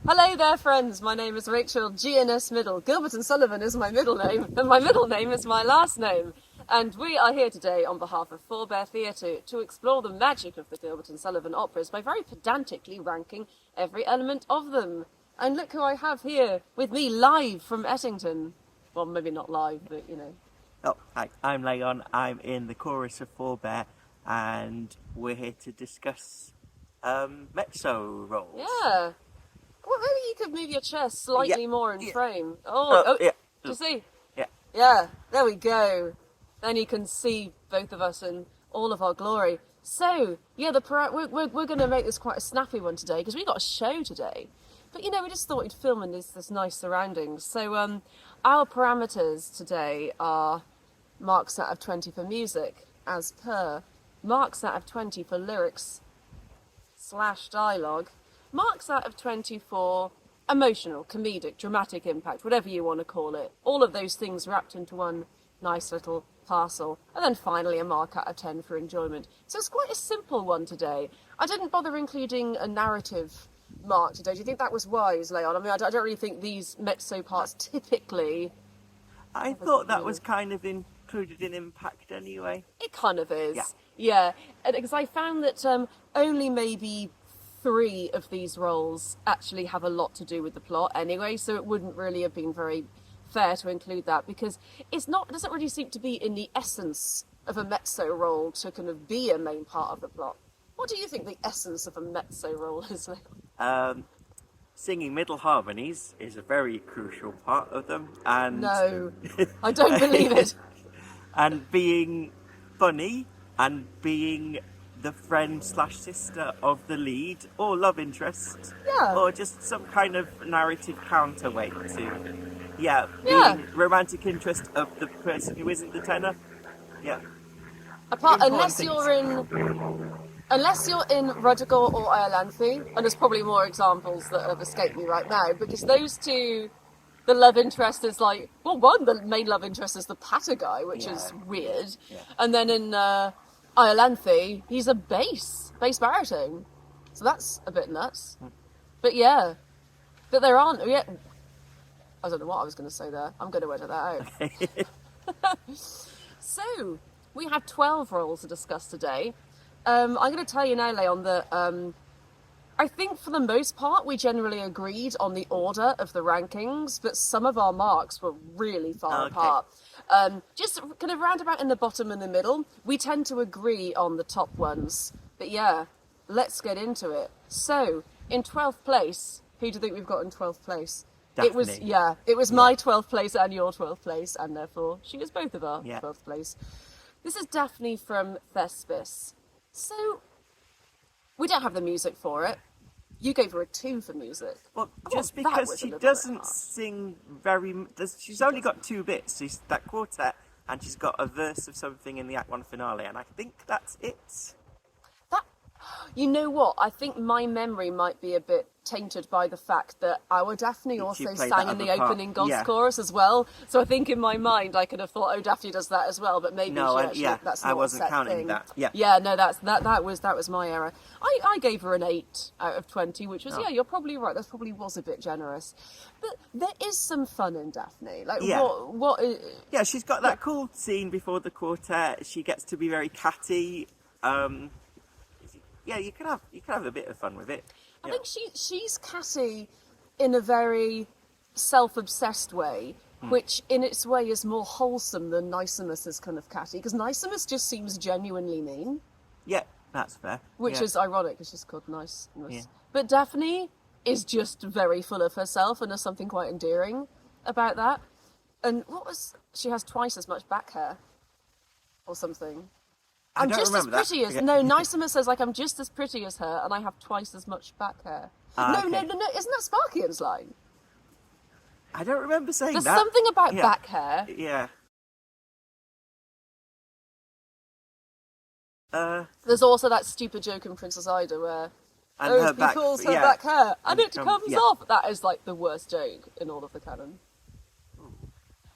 Hello there, friends. My name is Rachel GNS Middle. Gilbert and Sullivan is my middle name, and my middle name is my last name. And we are here today on behalf of Forbear Theatre to explore the magic of the Gilbert and Sullivan operas by very pedantically ranking every element of them. And look who I have here with me live from Ettington. Well, maybe not live, but you know. Oh, hi, I'm Leon. I'm in the chorus of Forbear, and we're here to discuss mezzo roles. Yeah. Well, maybe you could move your chair slightly more in frame. Yeah. Do you see? Yeah. Yeah, there we go. Then you can see both of us in all of our glory. So, yeah, we're going to make this quite a snappy one today because we've got a show today. But, you know, we just thought we'd film in this nice surroundings. So, our parameters today are marks out of 20 for music, as per. Marks out of 20 for lyrics / dialogue. Marks out of 20 for emotional, comedic, dramatic impact, whatever you want to call it. All of those things wrapped into one nice little parcel. And then finally a mark out of 10 for enjoyment. So it's quite a simple one today. I didn't bother including a narrative mark today. Do you think that was wise, Leon? I mean, I don't really think these mezzo parts typically... I thought that was kind of included in impact anyway. It kind of is. Yeah. Because I found that only maybe 3 of these roles actually have a lot to do with the plot anyway, so it wouldn't really have been very fair to include that because it doesn't really seem to be in the essence of a mezzo role to kind of be a main part of the plot. What do you think the essence of a mezzo role is? Singing middle harmonies is a very crucial part of them, and no, I don't believe it. And being funny and being the friend / sister of the lead, or love interest, or just some kind of narrative counterweight to, being romantic interest of the person who isn't the tenor. Unless you're in RUDDIGORE or Iolanthe, and there's probably more examples that have escaped me right now, because those two, the love interest is like, well, the main love interest is the patter guy, which is weird, and then in Iolanthe, he's a bass baritone, so that's a bit nuts. But but there aren't. I don't know what I was going to say there. I'm going to edit that out. So we have 12 roles to discuss today. I'm going to tell you now, Leon, that I think for the most part we generally agreed on the order of the rankings, but some of our marks were really far apart. Just kind of roundabout in the bottom and the middle, we tend to agree on the top ones. But let's get into it. So, in 12th place, who do you think we've got in 12th place? Daphne. It was my 12th place and your 12th place, and therefore she was both of our 12th place. This is Daphne from THESPIS. So, we don't have the music for it. You gave her a 2 for music. Well, just because she doesn't sing she's only got 2 bits. She's that quartet, and she's got a verse of something in the Act 1 finale, and I think that's it. You know what? I think my memory might be a bit tainted by the fact that our Daphne also sang in the opening God's chorus as well. So I think in my mind I could have thought, Daphne does that as well, but maybe that's not I wasn't a set counting thing. that. That was my error. I gave her an 8 out of 20, which was you're probably right. That probably was a bit generous, but there is some fun in Daphne. Like what? Yeah, she's got that cool scene before the quartet. She gets to be very catty. You can have a bit of fun with it. I think she's catty in a very self-obsessed way, which in its way is more wholesome than Nicemus is kind of catty, because Nicemus just seems genuinely mean. Yeah, that's fair. Which is ironic, because she's called Nicemus. Yeah. But Daphne is just very full of herself, and there's something quite endearing about that. And she has twice as much back hair, or something. I'm just as pretty as... No, Nicemus says, I'm just as pretty as her, and I have twice as much back hair. No. Isn't that Sparkeion's line? I don't remember saying There's that. There's something about back hair. Yeah. There's also that stupid joke in Princess Ida where... he pulls her back hair, and it comes off. That is, like, the worst joke in all of the canon.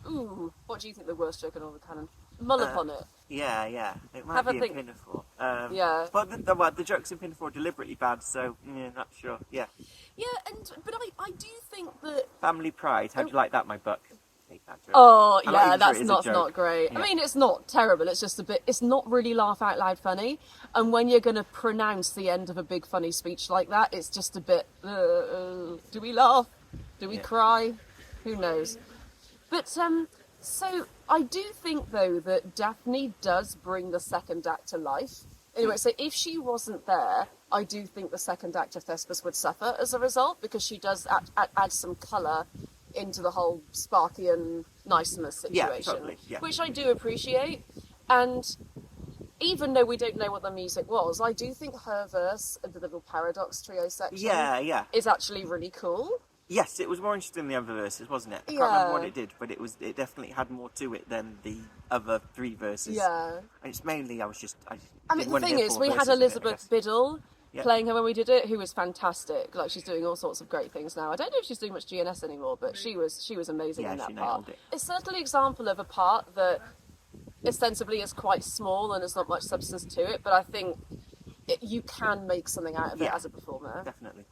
Ooh. What do you think the worst joke in all of the canon? Mull upon it. Yeah. It might be in Pinafore. But the jokes in Pinafore are deliberately bad, so not sure. Yeah. Yeah, but I Family Pride. How do you like that, my buck? Take that joke. Oh, I'm yeah, even that's sure it is a not great. Yeah. I mean, it's not terrible, it's just a bit, it's not really laugh out loud funny. And when you're going to pronounce the end of a big funny speech like that, it's just a bit, do we laugh? Do we cry? Who knows? But, so I do think, though, that Daphne does bring the second act to life. Anyway, so if she wasn't there, I do think the second act of Thespis would suffer as a result, because she does add some colour into the whole Sparkeion niceness situation, totally, which I do appreciate. And even though we don't know what the music was, I do think her verse of the little paradox trio section is actually really cool. Yes, it was more interesting than the other verses, wasn't it? I can't remember what it did, but it definitely had more to it than the other 3 verses. Yeah. And it's mainly, I mean, the thing is, we had Elizabeth Biddle playing her when we did it, who was fantastic. Like, she's doing all sorts of great things now. I don't know if she's doing much GNS anymore, but she was amazing in that part. It's certainly an example of a part that ostensibly is quite small and there's not much substance to it, but I think you can make something out of it as a performer. Definitely.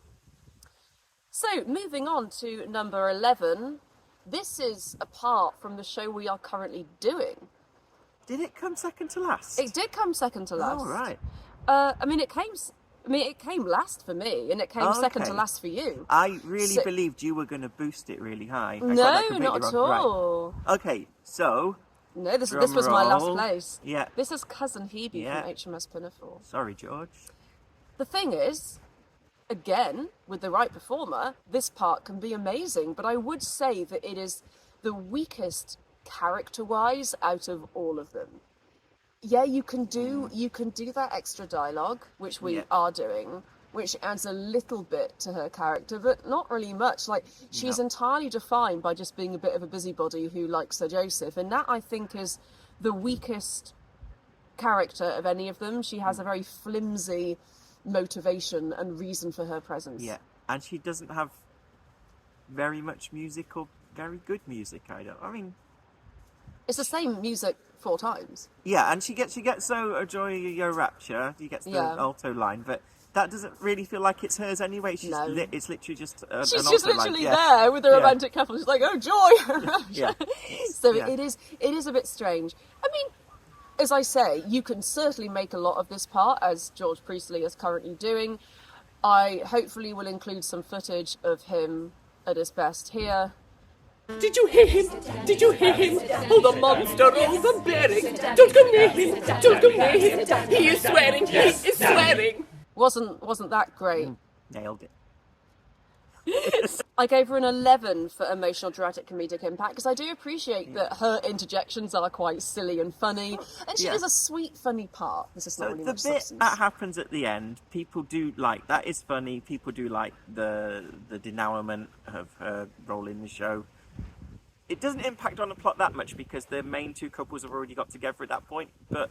So, moving on to number 11, this is a part from the show we are currently doing. Did it come second to last? It did come second to last. Oh, right. It came last for me, and it came second to last for you. I really believed you were going to boost it really high. No, not at all. Right. Okay, so... No, this was my last place. Yeah. This is Cousin Hebe from HMS Pinafore. Sorry, George. The thing is, again, with the right performer, this part can be amazing, but I would say that it is the weakest character-wise out of all of them. Yeah, you can do that extra dialogue, which we are doing, which adds a little bit to her character, but not really much. Like, she's entirely defined by just being a bit of a busybody who likes Sir Joseph, and that, I think, is the weakest character of any of them. She has a very flimsy motivation and reason for her presence. Yeah, and she doesn't have very much music or very good music either. I mean, it's the same music 4 times. Yeah, and she gets so joy your rapture. He gets the alto line, but that doesn't really feel like it's hers anyway. It's literally just she's an just alto literally line. there with the romantic couple. She's like, oh joy. So it is a bit strange. I mean, as I say, you can certainly make a lot of this part, as George Priestley is currently doing. I hopefully will include some footage of him at his best here. Did you hear him? Did you hear him? Oh, the monster overbearing! Don't go near him! Don't go near him! He is swearing! He is swearing! Wasn't that great? Nailed it. I gave her an 11 for emotional, dramatic, comedic impact, because I do appreciate that her interjections are quite silly and funny, and she is a sweet, funny part. This is not really much substance. The bit that happens at the end, people do like. That is funny. People do like the denouement of her role in the show. It doesn't impact on the plot that much because the main 2 couples have already got together at that point, but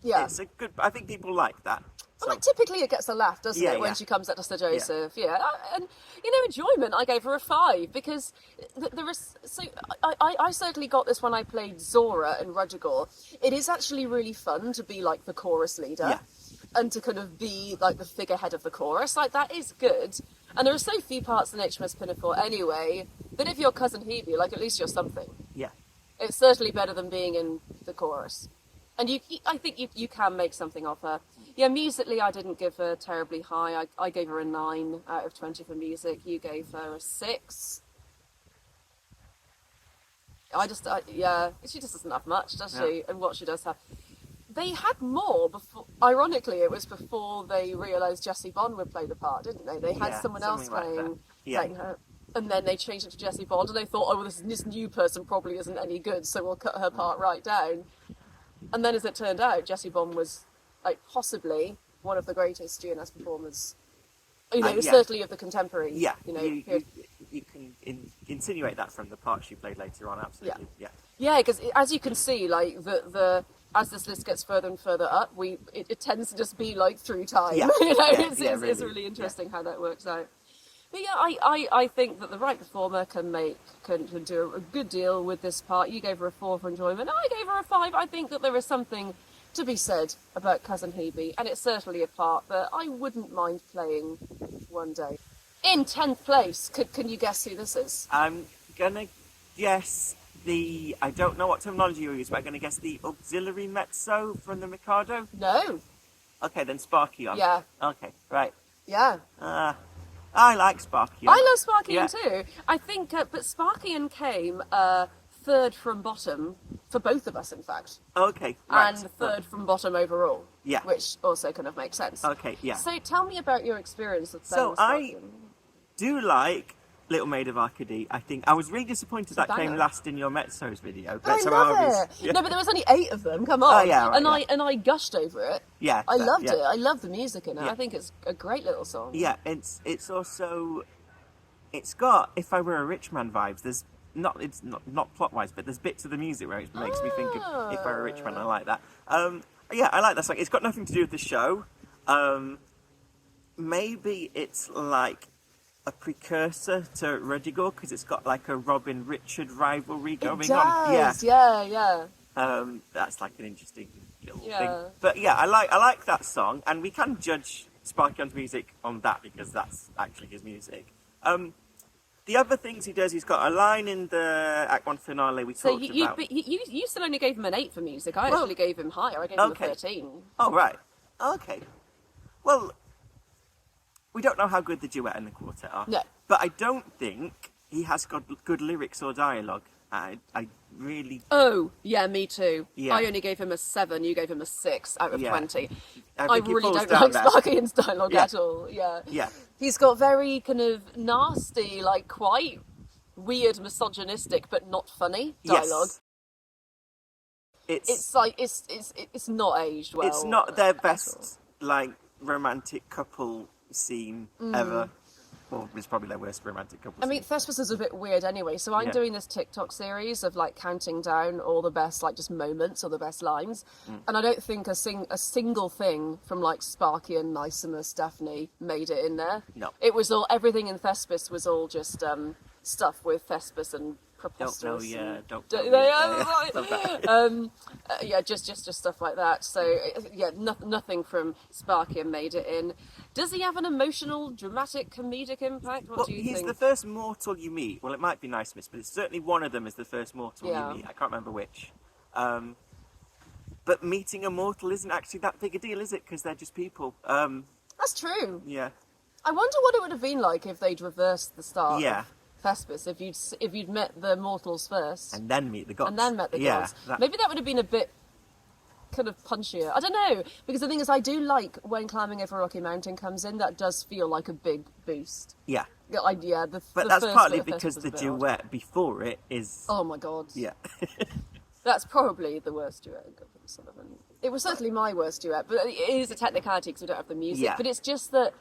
it's a good... I think people like that. So. Well, typically it gets a laugh, doesn't it, when she comes out to Sir Joseph? Yeah. And, enjoyment, I gave her a 5, because there is... So, I certainly got this when I played Zora in RUDDIGORE. It is actually really fun to be, like, the chorus leader, and to kind of be, like, the figurehead of the chorus. Like, that is good. And there are so few parts in HMS Pinafore anyway, that if you're Cousin Hebe, like, at least you're something. Yeah. It's certainly better than being in the chorus. And I think you can make something of her. Yeah, musically, I didn't give her terribly high. I gave her a 9 out of 20 for music. You gave her a 6. She just doesn't have much, does she? And what she does have. They had more before. Ironically, it was before they realised Jessie Bond would play the part, didn't they? They had someone else playing her. And then they changed it to Jessie Bond, and they thought, oh, well, this new person probably isn't any good, so we'll cut her part right down. And then, as it turned out, Jessie Bond was, like, possibly one of the greatest GNS performers. Certainly of the contemporary. Yeah, you can insinuate that from the part she played later on. Absolutely. Yeah, because as you can see, like as this list gets further and further up, it tends to just be like through time. Yeah. It's really interesting how that works out. But yeah, I think that the right performer can do a good deal with this part. You gave her a 4 for enjoyment. I gave her a 5. I think that there is something to be said about Cousin Hebe, and it's certainly a part that I wouldn't mind playing one day. In 10th place, can you guess who this is? I'm gonna guess I don't know what terminology you use, but I'm gonna guess the auxiliary mezzo from the MIKADO. No. Okay, then Sparkeion. Yeah. Okay, right. Yeah. I like Sparkeion. I love Sparkeion too. I think, but Sparkeion came third from bottom for both of us, in fact. Okay, right. And third from bottom overall. Yeah. Which also kind of makes sense. Okay, yeah. So tell me about your experience with So Sparkeion. I do like Little Maid of Arcady. I think I was really disappointed that came last in your Mezzos video. I love it. Yeah. No, but there was only 8 of them. Come on. Oh, yeah, right, and I gushed over it. Yeah, I loved it. I love the music in it. Yeah. I think it's a great little song. Yeah, it's also, it's got If I Were a Rich Man vibes. It's not plot wise, but there's bits of the music where it makes me think of If I Were a Rich Man. I like that. Yeah, I like that song. It's got nothing to do with the show. Maybe it's like a precursor to RUDDIGORE because it's got like a Robin Richard rivalry going on. Yeah. That's like an interesting little Yeah. thing. But yeah, I like that song, and we can judge Sparkeion's music on that because that's actually his music. The other things he does, he's got a line in the Act 1 finale we talked about. But you still only gave him an 8 for music. I actually gave him higher. I gave him a 13. Oh, right. Okay. Well, we don't know how good the duet and the quartet are. No. But I don't think he has got good lyrics or dialogue. I really... Oh, yeah, me too. Yeah. I only gave him a 7, you gave him a 6 out of 20. I I think he really falls don't down like there. Sparkeion's dialogue Yeah. at all. Yeah. Yeah. He's got very kind of nasty, like quite weird, misogynistic, but not funny dialogue. Yes. It's like it's not aged well. It's not their at all. best, like, romantic couple scene ever. Well, it's probably their worst romantic couple I scene. mean, THESPIS is a bit weird anyway, so I'm Yeah. doing this TikTok series of like counting down all the best like just moments or the best lines, and I don't think a single thing from like Sparkeion, Nicemus, Daphne made it in there. No. It was all, everything in THESPIS was all just stuff with THESPIS and Don't preposterous. know, yeah, don't Don't- know. they Yeah, are, yeah. like- Love that. Yeah, just stuff like that. So yeah, nothing from Sparkeion made it in. Does he have an emotional, dramatic, comedic impact? What Well, do you he's think? the first mortal you meet. Well, it might be Nicemus, but it's certainly one of them is the first mortal Yeah. you meet. I can't remember which. But meeting a mortal isn't actually that big a deal, is it? Because they're just people. That's true. Yeah. I wonder what it would have been like if they'd reversed the start Yeah. of THESPIS, if you'd met the mortals first And then meet the gods. and then met the Yeah, gods. that- Maybe that would have been a bit kind of punchier. I don't know, because the thing is, I do like when Climbing Over Rocky Mountain comes in. That does feel like a big boost. Yeah. Yeah, But the that's first partly bit of because THESPIS the was a bit odd. duet before it is... Oh my god. Yeah. That's probably the worst duet in Gilbert and Sullivan. It was certainly my worst duet, but it is a technicality because we don't have the music. Yeah. But it's just that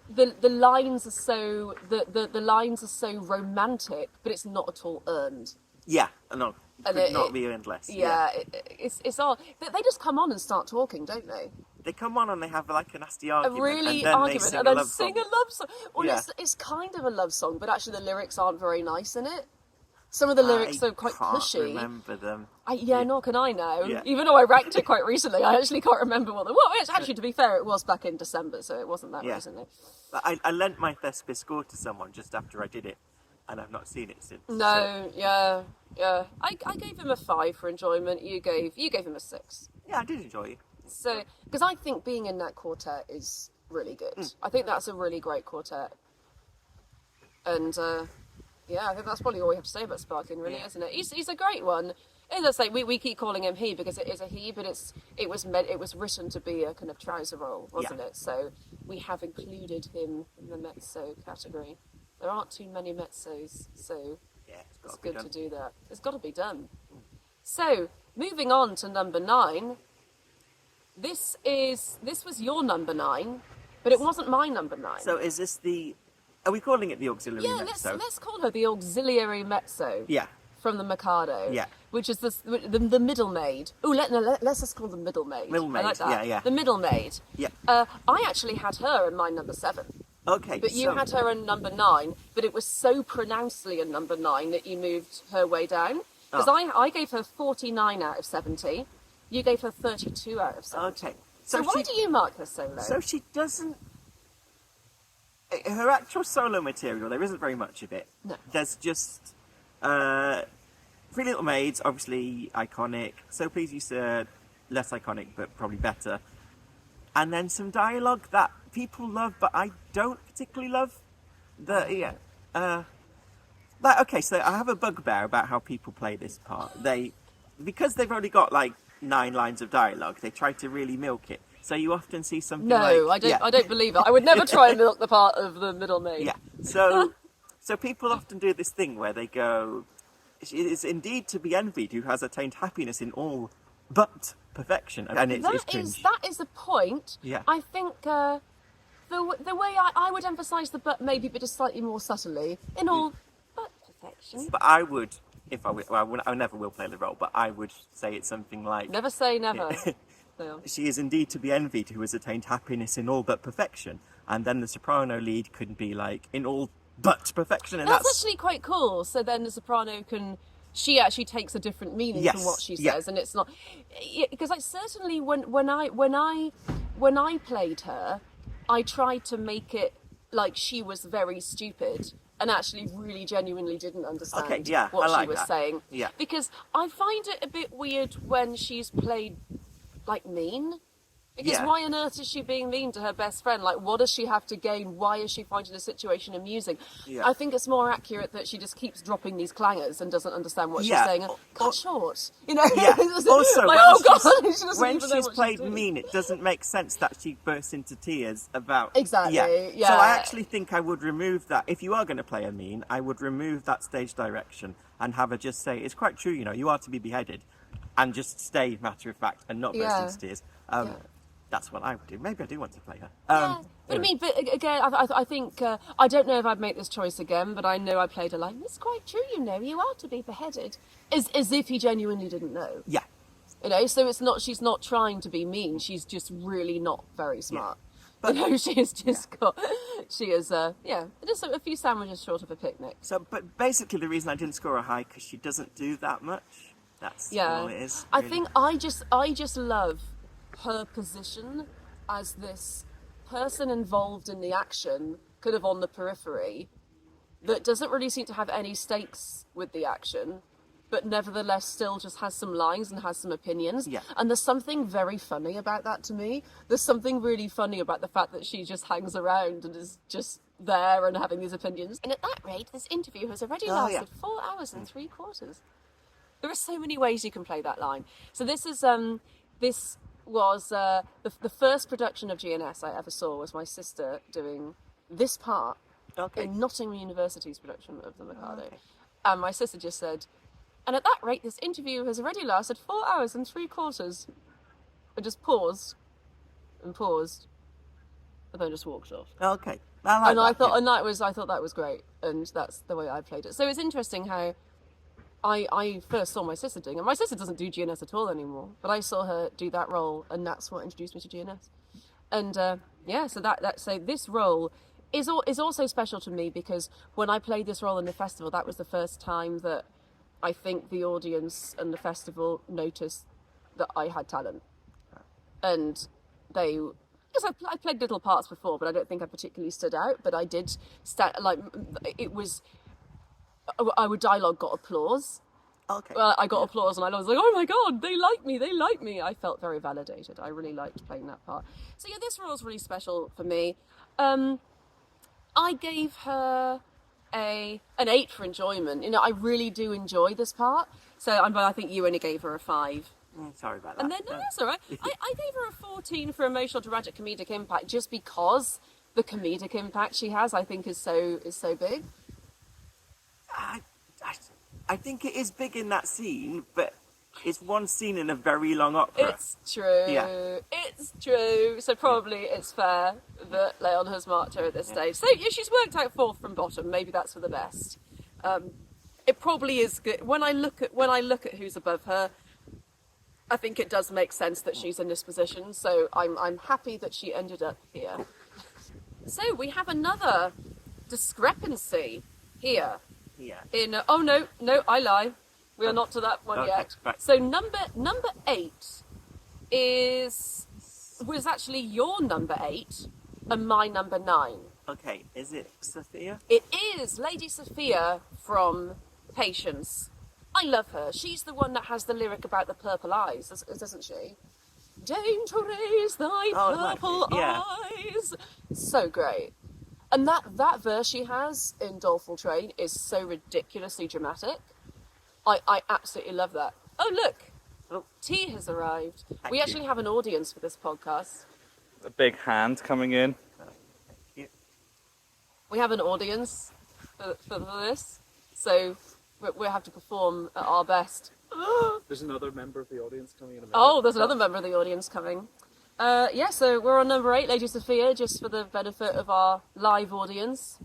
the lines are so the lines are so romantic, but it's not at all earned. Yeah. No. And Could not be endless. Yeah, it's all. They just come on and start talking, don't they? They come on and they have like a nasty A argument. really and then argument, they sing and a then love sing song. a love song. Well, Yeah. it's kind of a love song, but actually the lyrics aren't very nice in it. Some of the lyrics are quite I can't pushy. remember them. Yeah, nor can I now. Yeah. Even though I ranked it quite recently, I actually can't remember what they were. Well, it's actually, to be fair, it was back in December, so it wasn't that Yeah. recently. But I lent my THESPIS score to someone just after I did it, and I've not seen it since. No, yeah. I gave him a 5 for enjoyment. You gave him a 6. Yeah, I did enjoy it. So, because I think being in that quartet is really good. I think that's a really great quartet. And yeah, I think that's probably all we have to say about Sparkeion, really, Yeah. isn't it? He's a great one. As I say, we keep calling him he because it is a he, but it was written to be a kind of trouser role, wasn't it? So we have included him in the mezzo category. There aren't too many mezzos, so Yeah, it's be good done. to do that. It's got to be done. So moving on to number 9. This was your number 9, but it wasn't my number 9. So is this the... Are we calling it the auxiliary yeah, mezzo? let's call her the auxiliary mezzo. Yeah. From the MIKADO. Yeah. Which is the middle maid. Oh, let's just call the middle maid. Middle I like maid, that. yeah. The middle maid. Yeah. I actually had her in my number 7. Okay, But you had her in number 9, but it was so pronouncedly in number 9 that you moved her way down. Because I gave her 49 out of 70. You gave her 32 out of 70. Okay. So why do you mark her so low? So she doesn't... her actual solo material, there isn't very much of it. No. There's just Three Little Maids, obviously iconic. So Please You Sir, less iconic, but probably better. And then some dialogue that people love, but I don't particularly love. Okay, so I have a bugbear about how people play this part. Because they've only got like 9 lines of dialogue, they try to really milk it. So you often see something like... I don't believe it. I would never try and milk the part of the middle maid. Yeah, so people often do this thing where they go, it is indeed to be envied who has attained happiness in all but perfection. And it's cringe. That is the point. Yeah. I think the way I would emphasise the but maybe, but just slightly more subtly, in all but perfection. But I would, I never will play the role, but I would say it's something like... Never say never. She is indeed to be envied who has attained happiness in all but perfection. And then the soprano lead could be like, in all but perfection. And that's actually quite cool. So then the soprano she actually takes a different meaning from what she says. And it's not... Because certainly when I played her, I tried to make it like she was very stupid and actually really genuinely didn't understand what she was saying. Yeah. Because I find it a bit weird when she's played like mean. Because why on earth is she being mean to her best friend? Like, what does she have to gain? Why is she finding the situation amusing? Yeah. I think it's more accurate that she just keeps dropping these clangers and doesn't understand what she's saying. Cut short, you know? Yeah. Also, like, when she's played mean, it doesn't make sense that she bursts into tears about... Exactly, yeah. So I actually think I would remove that. If you are going to play her mean, I would remove that stage direction and have her just say, it's quite true, you know, you are to be beheaded. And just stay matter of fact and not burst into tears. That's what I would do. Maybe I do want to play her. But I mean, again, I think I don't know if I'd make this choice again, but I know I played her like, it's quite true, you know, you are to be beheaded, as if he genuinely didn't know. Yeah. You know, so she's not trying to be mean. She's just really not very smart. Yeah. But you know, she is just a few sandwiches short of a picnic. So, but basically, the reason I didn't score a high because she doesn't do that much. That's all it is. Really. I think I just love her position as this person involved in the action, kind of on the periphery, that doesn't really seem to have any stakes with the action, but nevertheless still just has some lines and has some opinions. Yeah. And there's something very funny about that to me. There's something really funny about the fact that she just hangs around and is just there and having these opinions. And at that rate, this interview has already lasted 4 hours and 3/4. There are so many ways you can play that line. So this is this was the first production of GNS I ever saw was my sister doing this part in Nottingham University's production of the MIKADO. And my sister just said, and at that rate, this interview has already lasted 4 hours and 3/4. And just paused, and then just walked off. Okay. I thought that was great, and that's the way I played it. So it's interesting how I first saw my sister doing it. My sister doesn't do GNS at all anymore, but I saw her do that role, and that's what introduced me to GNS. And so this role is also special to me because when I played this role in the festival, that was the first time that I think the audience and the festival noticed that I had talent, and because I played little parts before, but I don't think I particularly stood out. But I did our dialogue got applause. Okay. Well, I got applause, and I was like, "Oh my god, they like me!" I felt very validated. I really liked playing that part. So yeah, this role is really special for me. I gave her an 8 for enjoyment. You know, I really do enjoy this part. So I think you only gave her a 5. Sorry about that. And then no, that's all right. I gave her a 14 for emotional, tragic, comedic impact, just because the comedic impact she has, I think, is so big. I think it is big in that scene, but it's one scene in a very long opera. It's true. Yeah. It's true. So probably it's fair that Leon has marked her at this stage. So yeah, she's worked out 4th from bottom. Maybe that's for the best. It probably is good. When I look at who's above her, I think it does make sense that she's in this position. So I'm happy that she ended up here. So we have another discrepancy here. Yeah. No, I lie. We are not to that one yet. Right. So number 8 was actually your number 8 and my number 9. Okay, is it Saphir? It is Lady Saphir from Patience. I love her. She's the one that has the lyric about the purple eyes, doesn't she? Deign to raise thy purple eyes. So great. And that verse she has in Doleful Train is so ridiculously dramatic. I absolutely love that. Oh, look. Oh. Tea has arrived. Thank we you. actually have an audience for this podcast. A big hand coming in. We have an audience for this. So we'll have to perform at our best. There's another member of the audience coming in a minute. Oh, there's another member of the audience coming. So we're on number 8, Lady Saphir, just for the benefit of our live audience.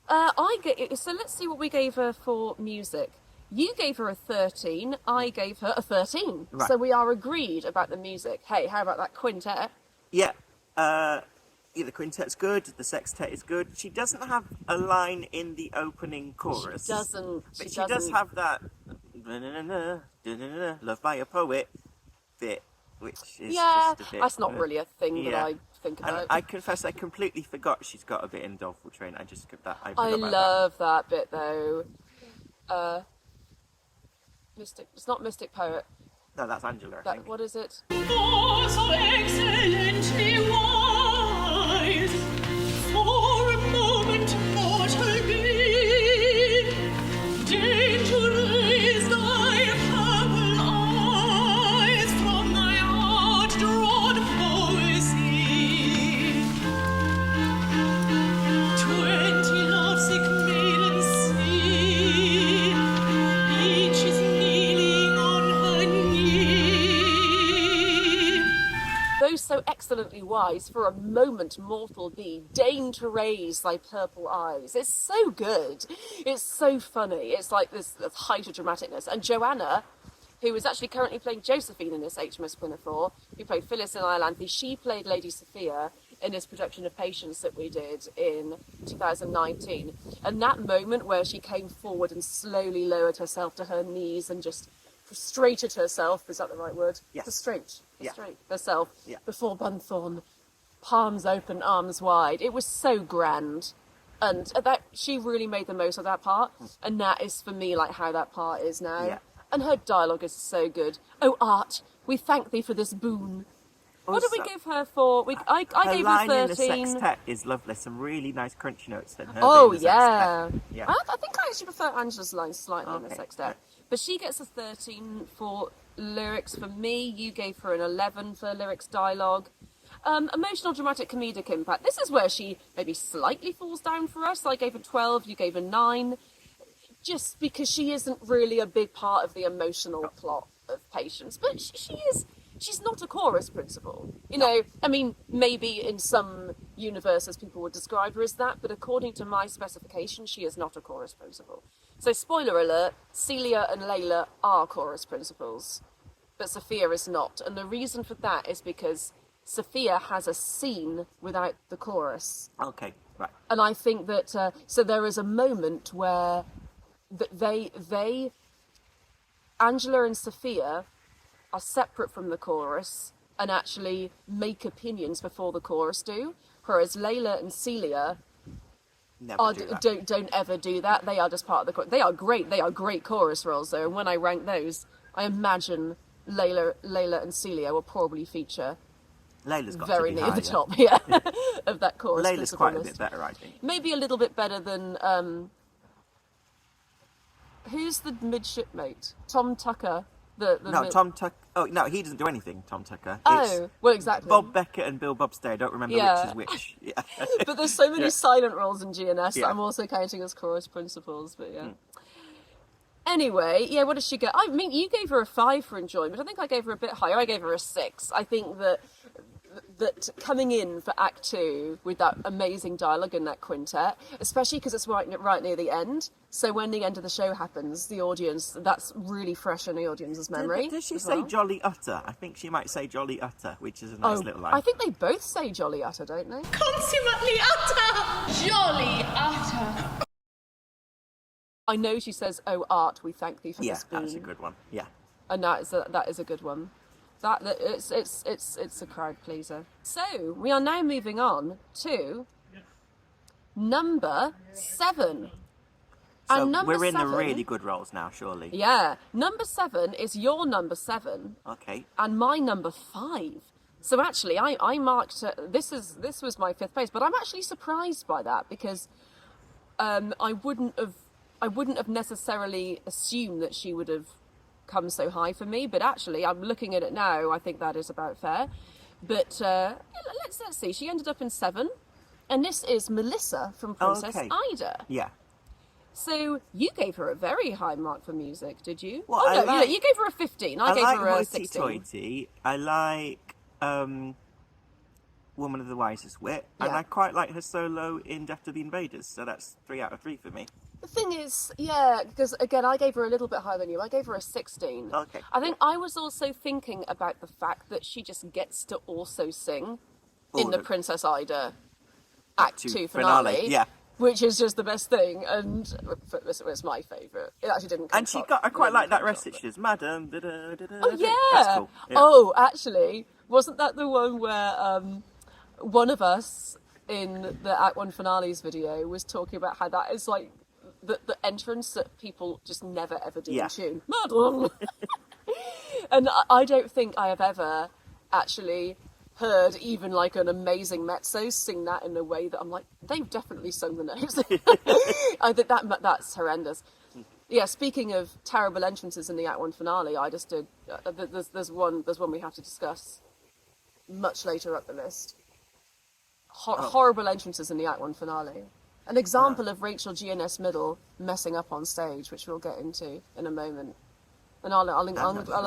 So let's see what we gave her for music. You gave her a 13, I gave her a 13. Right. So we are agreed about the music. Hey, how about that quintet? Yeah. The quintet's good, the sextet is good. She doesn't have a line in the opening chorus. She doesn't. But she does have that loved by a poet bit, which is just a bit... that's not really a thing that I think about. And I confess I completely forgot she's got a bit in Doleful Train. I I love that bit though. Mystic. It's not Mystic Poet. No, that's Angela, I think. What is it? Oh, so excellently wise, for a moment mortal be, deign to raise thy purple eyes from thy outdrawn poesy. 20 lovesick maidens see, each is kneeling on her knee. Those so excellently wise, for a moment mortal be, deign to raise thy purple eyes. It's so good. It's so funny. It's like this height of dramaticness. And Joanna, who is actually currently playing Josephine in this HMS Pinafore, who played Phyllis in Iolanthe, she played Lady Saphir in this production of Patience that we did in 2019. And that moment where she came forward and slowly lowered herself to her knees and just prostrated herself, is that the right word? Yes. Prostrate Yeah. herself Yeah. before Bunthorne, palms open, arms wide. It was so grand. And that she really made the most of that part. And that is, for me, like how that part is now. Yeah. And her dialogue is so good. Oh, Art, we thank thee for this boon. What did we Also, give her for? I her gave line her in the 13. sextet is lovely. Some really nice crunchy notes in her. Oh, bit in the yeah. sextet. Yeah. I think I actually prefer Angela's line slightly in the Okay. sextet. But she gets a 13 for lyrics for me. You gave her an 11 for lyrics dialogue. Emotional, dramatic, comedic impact. This is where she maybe slightly falls down for us. I gave her 12, you gave her 9. Just because she isn't really a big part of the emotional plot of Patience. But she's not a chorus principal. You know, I mean, maybe in some universes people would describe her as that, but according to my specification, she is not a chorus principal. So, spoiler alert, Celia and Layla are chorus principals, but Saphir is not. And the reason for that is because Saphir has a scene without the chorus. Okay, right. And I think that, so there is a moment where Angela and Saphir are separate from the chorus and actually make opinions before the chorus do, whereas Layla and Celia Never do that. don't ever do that. They are just part of the chorus. They are great chorus roles though, and when I rank those, I imagine Layla and Celia will probably feature Layla's got very to be near higher. the top, yeah, of that chorus. Layla's quite a list. bit better, I think. Maybe a little bit better than who's the midshipmate? Tom Tucker. Tom Tucker. Oh no, he doesn't do anything. Tom Tucker. Oh, well, exactly. Bob Beckett and Bill Bobstay. I don't remember Yeah. which is which. Yeah. But there's so many silent roles in GNS that Yeah. I'm also counting as chorus principals. But yeah. Anyway, yeah. What does she get? I mean, you gave her a 5 for enjoyment. I think I gave her a bit higher. I gave her a 6. I think that coming in for Act 2 with that amazing dialogue in that quintet, especially because it's right near the end. So when the end of the show happens, the audience, that's really fresh in the audience's memory. Does she as say well. Jolly Utter? I think she might say Jolly Utter, which is a nice little line. I think they both say Jolly Utter, don't they? Consummately utter, jolly utter. I know she says, "Oh, Art, we thank thee for Yeah, this boon." that's a good one. Yeah. And that is a good one. It's a crowd pleaser. So we are now moving on to number 7. So And number we're in the 7 really good roles now, surely. Yeah, number 7 is your number 7. Okay. And my number 5. So actually, I marked this was my 5th place, but I'm actually surprised by that because I wouldn't have necessarily assumed that she would have come so high for me. But actually, I'm looking at it now. I think that is about fair. But let's see. She ended up in 7, and this is Melissa from Princess Ida. Yeah. So you gave her a very high mark for music, did you? Well, oh no, you gave her a 15. I gave her a 16. Hoity-toity. I like Woman of the Wisest Wit, and I quite like her solo in Death of the Invaders. So that's 3 out of 3 for me. The thing is, yeah, because again, I gave her a little bit higher than you. I gave her a 16. Okay. I think I was also thinking about the fact that she just gets to also sing in the Princess Ida Act 2 finale. Yeah. Which is just the best thing, and it was my favourite. It actually didn't come top. I quite like that rest that she does. Madam, Oh, yeah. That's cool. Yeah. Oh, actually, wasn't that the one where one of us in the Act 1 finales video was talking about how that is like the entrance that people just never ever do in tune. Madam! And I don't think I have ever actually heard even like an amazing mezzo sing that in a way that I'm like, they've definitely sung the notes. I think that's horrendous. Yeah, speaking of terrible entrances in the Act 1 finale, I just did. There's one we have to discuss much later up the list. Horrible entrances in the Act 1 finale. An example of Rachel GNS Middle messing up on stage, which we'll get into in a moment. And I'll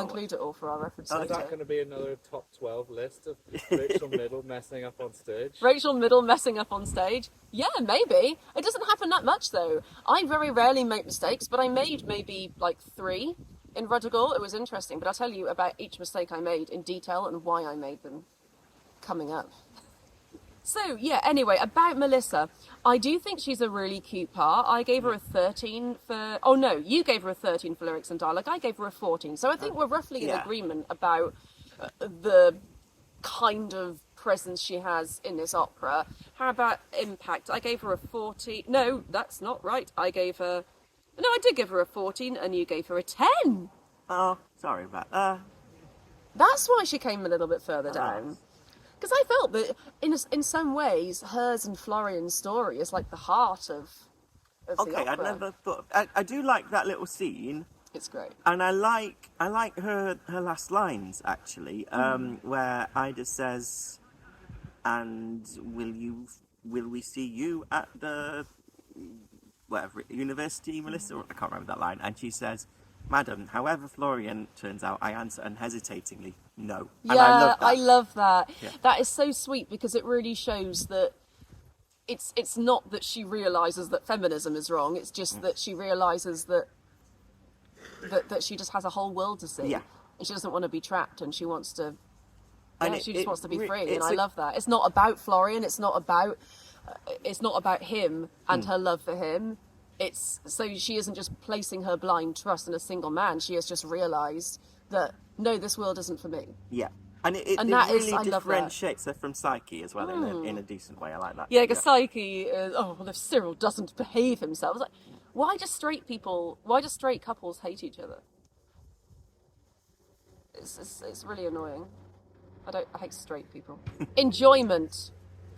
include it all for our reference later. Is that going to be another top 12 list of Rachel Middle messing up on stage? Rachel Middle messing up on stage? Yeah, maybe. It doesn't happen that much, though. I very rarely make mistakes, but I made maybe like 3 in RUDDIGORE. It was interesting, but I'll tell you about each mistake I made in detail and why I made them coming up. So, yeah, anyway, about Melissa. I do think she's a really cute part. I gave her a 13 for... Oh, no, you gave her a 13 for lyrics and dialogue. I gave her a 14. So I think we're roughly in agreement about the kind of presence she has in this opera. How about impact? I gave her a 14. No, that's not right. I gave her... No, I did give her a 14, and you gave her a 10. Oh, sorry about that. That's why she came a little bit further down. Because I felt that, in some ways, hers and Florian's story is like the heart of the opera. I never thought... I do like that little scene. It's great. And I like her last lines, actually, where Ida says, and will we see you at the... whatever, university, Melissa? I can't remember that line. And she says... Madam, however Florian turns out, I answer unhesitatingly, no. And yeah, I love that. Yeah. That is so sweet because it really shows that it's not that she realises that feminism is wrong, it's just that she realises that she just has a whole world to see. Yeah. And she doesn't want to be trapped and she wants to... she just wants to be free, and I love that. It's not about Florian, it's not about him and her love for him. So she isn't just placing her blind trust in a single man. She has just realised that, no, this world isn't for me. Yeah. And it really differentiates her from Psyche as well in a decent way. I like that. Yeah, because Psyche is, if Cyril doesn't behave himself, it's like, why do straight couples hate each other? It's really annoying. I hate straight people. Enjoyment.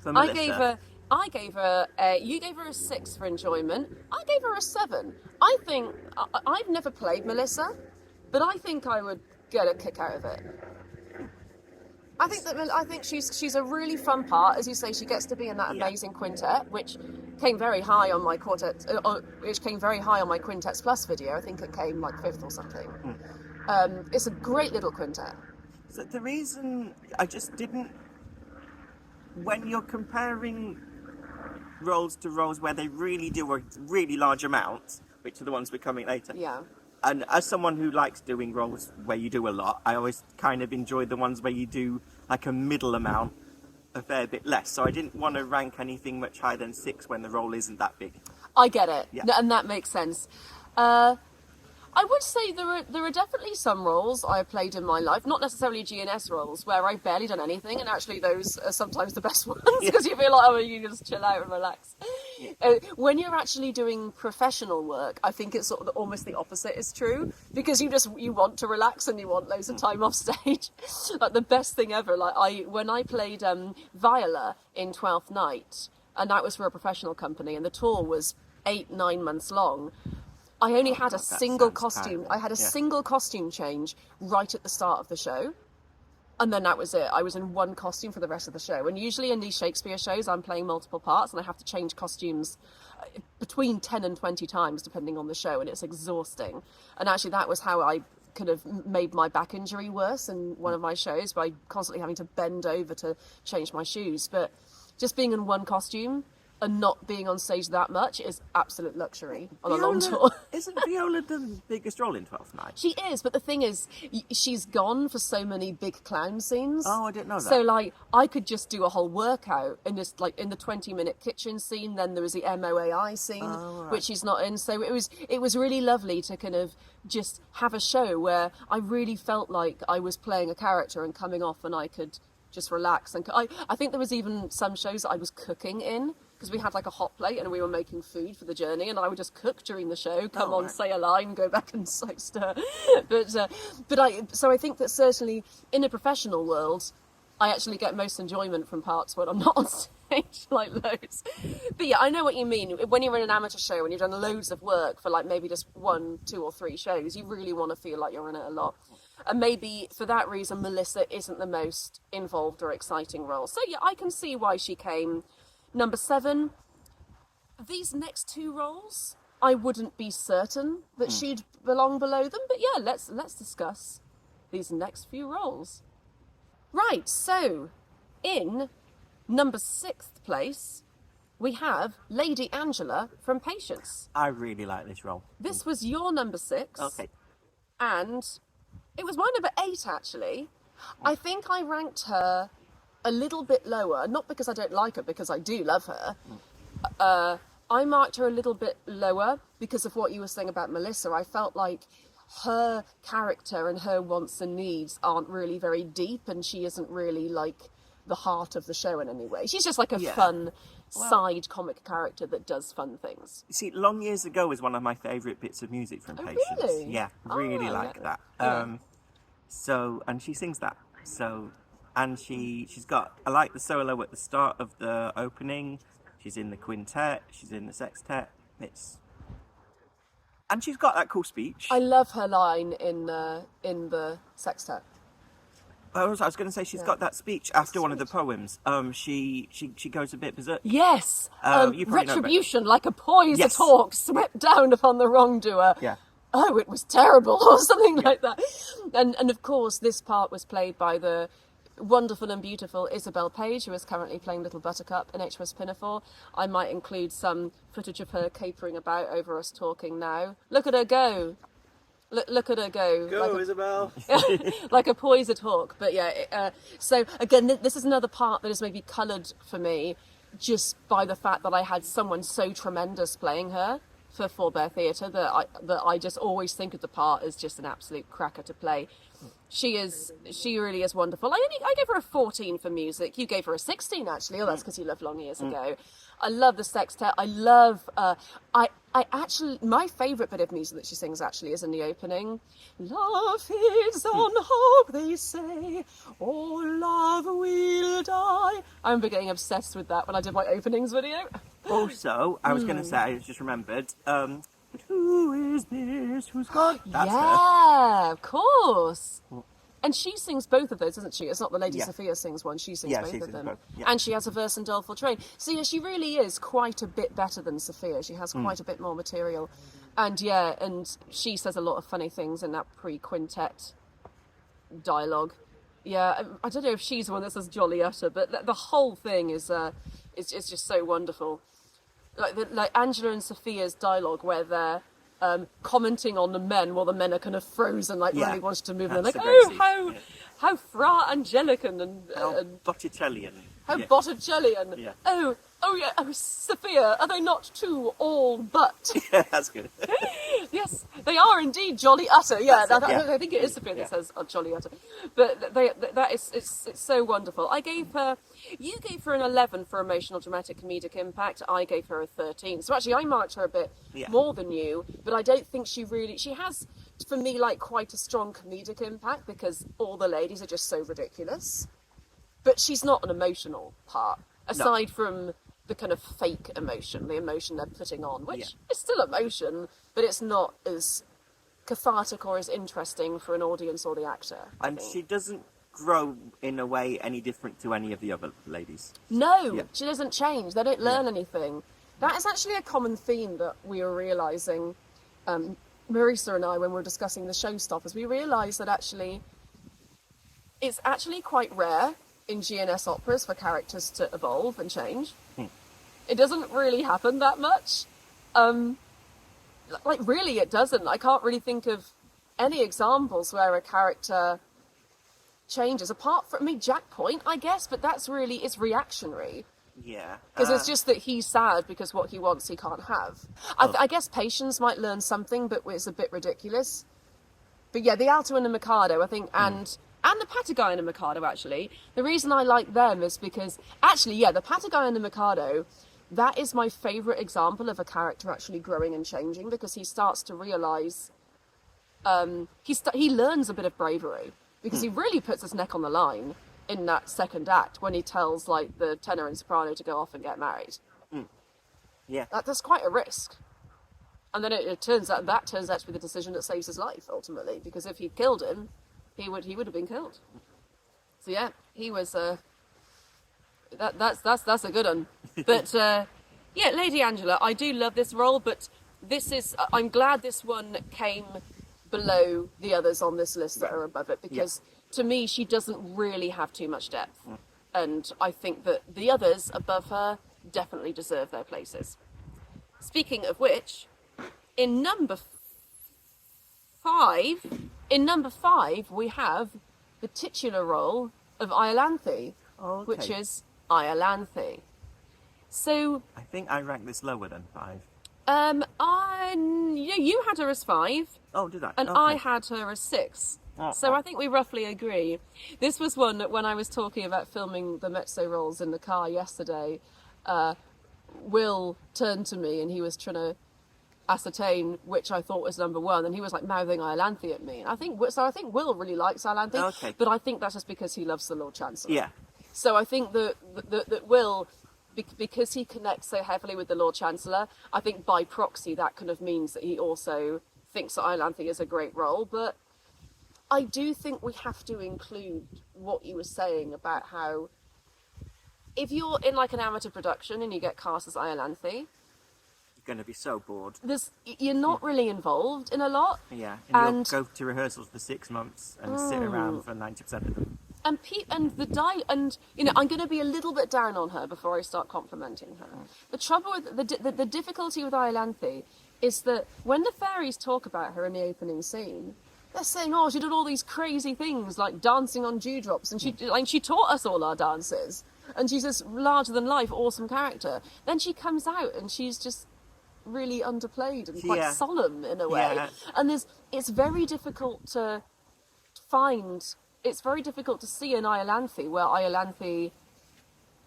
I gave her you gave her a 6 for enjoyment. I gave her a 7. I think, I've never played Melissa, but I think I would get a kick out of it. I think she's a really fun part. As you say, she gets to be in that amazing quintet, which came very high on my Quintets Plus video. I think it came like 5th or something. It's a great little quintet. So the reason I just didn't... When you're comparing... roles to roles where they really do a really large amount, which are the ones we're coming later. Yeah. And as someone who likes doing roles where you do a lot, I always kind of enjoy the ones where you do like a middle amount, a fair bit less. So I didn't want to rank anything much higher than 6 when the role isn't that big. I get it. Yeah. And that makes sense. I I would say there are definitely some roles I have played in my life, not necessarily GNS roles, where I've barely done anything, and actually those are sometimes the best ones, because you feel like, oh, you just chill out and relax. When you're actually doing professional work, I think it's sort of almost the opposite is true, because you want to relax and you want loads of time off stage. Like the best thing ever, when I played Viola in Twelfth Night, and that was for a professional company, and the tour was 8-9 months long. I only had a single costume. I had a single costume change right at the start of the show. And then that was it. I was in one costume for the rest of the show. And usually in these Shakespeare shows, I'm playing multiple parts and I have to change costumes between 10 and 20 times, depending on the show. And it's exhausting. And actually that was how I could have made my back injury worse in one of my shows, by constantly having to bend over to change my shoes. But just being in one costume and not being on stage that much is absolute luxury on a long tour. Isn't Viola the biggest role in 12th Night? She is, but the thing is, she's gone for so many big clown scenes. Oh, I didn't know that. So, I could just do a whole workout in this, in the 20-minute kitchen scene. Then there was the MOAI scene, which she's not in. So it was really lovely to kind of just have a show where I really felt like I was playing a character and coming off, and I could just relax. And I think there was even some shows that I was cooking in, because we had a hot plate and we were making food for the journey, and I would just cook during the show, come on, say a line, go back and stir. So I think that certainly in a professional world, I actually get most enjoyment from parts when I'm not on stage, loads. But yeah, I know what you mean. When you're in an amateur show and you've done loads of work for maybe just 1, 2 or 3 shows, you really want to feel like you're in it a lot. And maybe for that reason, Melissa isn't the most involved or exciting role. So yeah, I can see why she came. Number 7, these next 2 roles, I wouldn't be certain that she'd belong below them. But yeah, let's discuss these next few roles. Right, so in number 6th place, we have Lady Angela from Patience. I really like this role. This was your number 6. Okay. And it was my number 8, actually. I think I ranked her a little bit lower, not because I don't like her, because I do love her. I marked her a little bit lower because of what you were saying about Melissa. I felt like her character and her wants and needs aren't really very deep, and she isn't really the heart of the show in any way. She's just a fun side comic character that does fun things. You see, Long Years Ago is one of my favourite bits of music from Patience. Really? Yeah, really like that. Yeah. And she sings that. And she's got, I like the solo at the start of the opening. She's in the quintet, she's in the sextet. And she's got that cool speech. I love her line in the sextet. I was going to say she's got that speech after one of the poems. She goes a bit berserk. Yes. You probably know retribution, like a poised hawk swept down upon the wrongdoer. Yeah. Oh, it was terrible, or something like that. And of course, this part was played by the wonderful and beautiful Isabel Page, who is currently playing Little Buttercup in HMS Pinafore. I might include some footage of her capering about over us talking now. Look at her go. Look at her go. Go, Isabel. Like a poised hawk. But yeah, so again, this is another part that is maybe coloured for me just by the fact that I had someone so tremendous playing her for Forbear Theatre that I just always think of the part as just an absolute cracker to play. She really is wonderful. I gave her a 14 for music. You gave her a 16, actually. Oh, that's because you loved Long Years Ago. I love the sextet. I love, I actually, my favourite bit of music that she sings actually is in the opening. Love feeds on hope, they say, or love will die. I remember getting obsessed with that when I did my openings video. Also, I was going to say, I just remembered, who is this? Who's got? That's her. Of course. And she sings both of those, doesn't she? It's not the Lady Saphir sings one, she sings both of them. Both. Yeah. And she has a verse in Doleful Train. So yeah, she really is quite a bit better than Saphir. She has quite a bit more material. And yeah, and she says a lot of funny things in that pre-quintet dialogue. Yeah, I don't know if she's the one that says Jolly Utter, but the whole thing is just so wonderful. Like Angela and Sophia's dialogue where they're commenting on the men while the men are kind of frozen, really wanting to move. And they're like, how fra Angelican and Botticellian. How Botticellian. Yeah. Oh, Sophia, are they not too all but? Yeah, that's good. Yes, they are indeed jolly utter. Yeah, I think it is Saphir that says jolly utter. But it's so wonderful. You gave her an 11 for emotional, dramatic, comedic impact. I gave her a 13. So actually, I marked her a bit more than you. But I don't think she has, for me, like quite a strong comedic impact because all the ladies are just so ridiculous. But she's not an emotional part, aside from the kind of fake emotion, the emotion they're putting on, which is still emotion, but it's not as cathartic or as interesting for an audience or the actor. And she doesn't grow in a way any different to any of the other ladies. No, she doesn't change. They don't learn anything. That is actually a common theme that we are realising, Marisa and I, when we're discussing the showstoppers. We realise that actually it's actually quite rare in GNS operas for characters to evolve and change. It doesn't really happen that much. Really it doesn't. I can't really think of any examples where a character changes, apart from, Jack Point, I guess, but that's really, it's reactionary. Yeah. Because it's just that he's sad because what he wants he can't have. I guess Patience might learn something, but it's a bit ridiculous. But yeah, the Alto and the Mikado, I think, and the Patagai and the Mikado, actually. The reason I like them is because, the Patagai and the Mikado, that is my favourite example of a character actually growing and changing, because he starts to realise, he learns a bit of bravery, because he really puts his neck on the line in that second act when he tells, the tenor and soprano to go off and get married. Yeah. That's quite a risk. And then it turns out to be the decision that saves his life, ultimately, because if he'd killed him, he would have been killed. So yeah, he was that's a good one. But Lady Angela, I do love this role, but I'm glad this one came below the others on this list that are above it, because to me she doesn't really have too much depth. And I think that the others above her definitely deserve their places. Speaking of which, in number 5 we have the titular role of Iolanthe, which is Iolanthe. So I think I ranked this lower than 5. You had her as 5. Oh, did I? And I had her as 6. So I think we roughly agree. This was one that when I was talking about filming the mezzo roles in the car yesterday, Will turned to me and he was trying to ascertain which I thought was number 1, and he was mouthing Iolanthe at me. And I think Will really likes Iolanthe, but I think that's just because he loves the Lord Chancellor. Yeah. So I think that Will, because he connects so heavily with the Lord Chancellor, I think by proxy that kind of means that he also thinks that Iolanthe is a great role. But I do think we have to include what you were saying about how if you're in an amateur production and you get cast as Iolanthe, going to be so bored. You're not really involved in a lot. Yeah, and you'll go to rehearsals for 6 months and sit around for 90% of them. And I'm going to be a little bit down on her before I start complimenting her. The trouble with the difficulty with Iolanthe is that when the fairies talk about her in the opening scene, they're saying, "Oh, she did all these crazy things like dancing on dewdrops, and she taught us all our dances, and she's this larger than life, awesome character." Then she comes out and she's just really underplayed and quite solemn in a way, and it's very difficult to see an Iolanthe where Iolanthe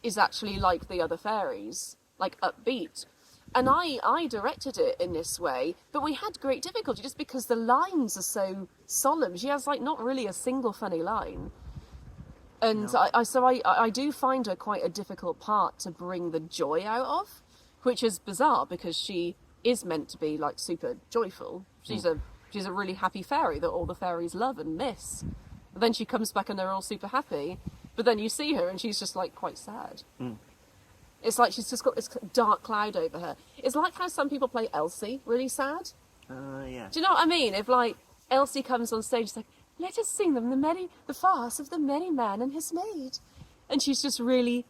is actually like the other fairies, upbeat. And I directed it in this way, but we had great difficulty just because the lines are so solemn. She has not really a single funny line. And I do find her quite a difficult part to bring the joy out of, which is bizarre because she is meant to be super joyful. She's a really happy fairy that all the fairies love and miss. But then she comes back and they're all super happy. But then you see her and she's just quite sad. It's she's just got this dark cloud over her. It's like how some people play Elsie really sad. Yeah. Do you know what I mean? If Elsie comes on stage, it's let us sing them the farce of the merry man and his maid. And she's just really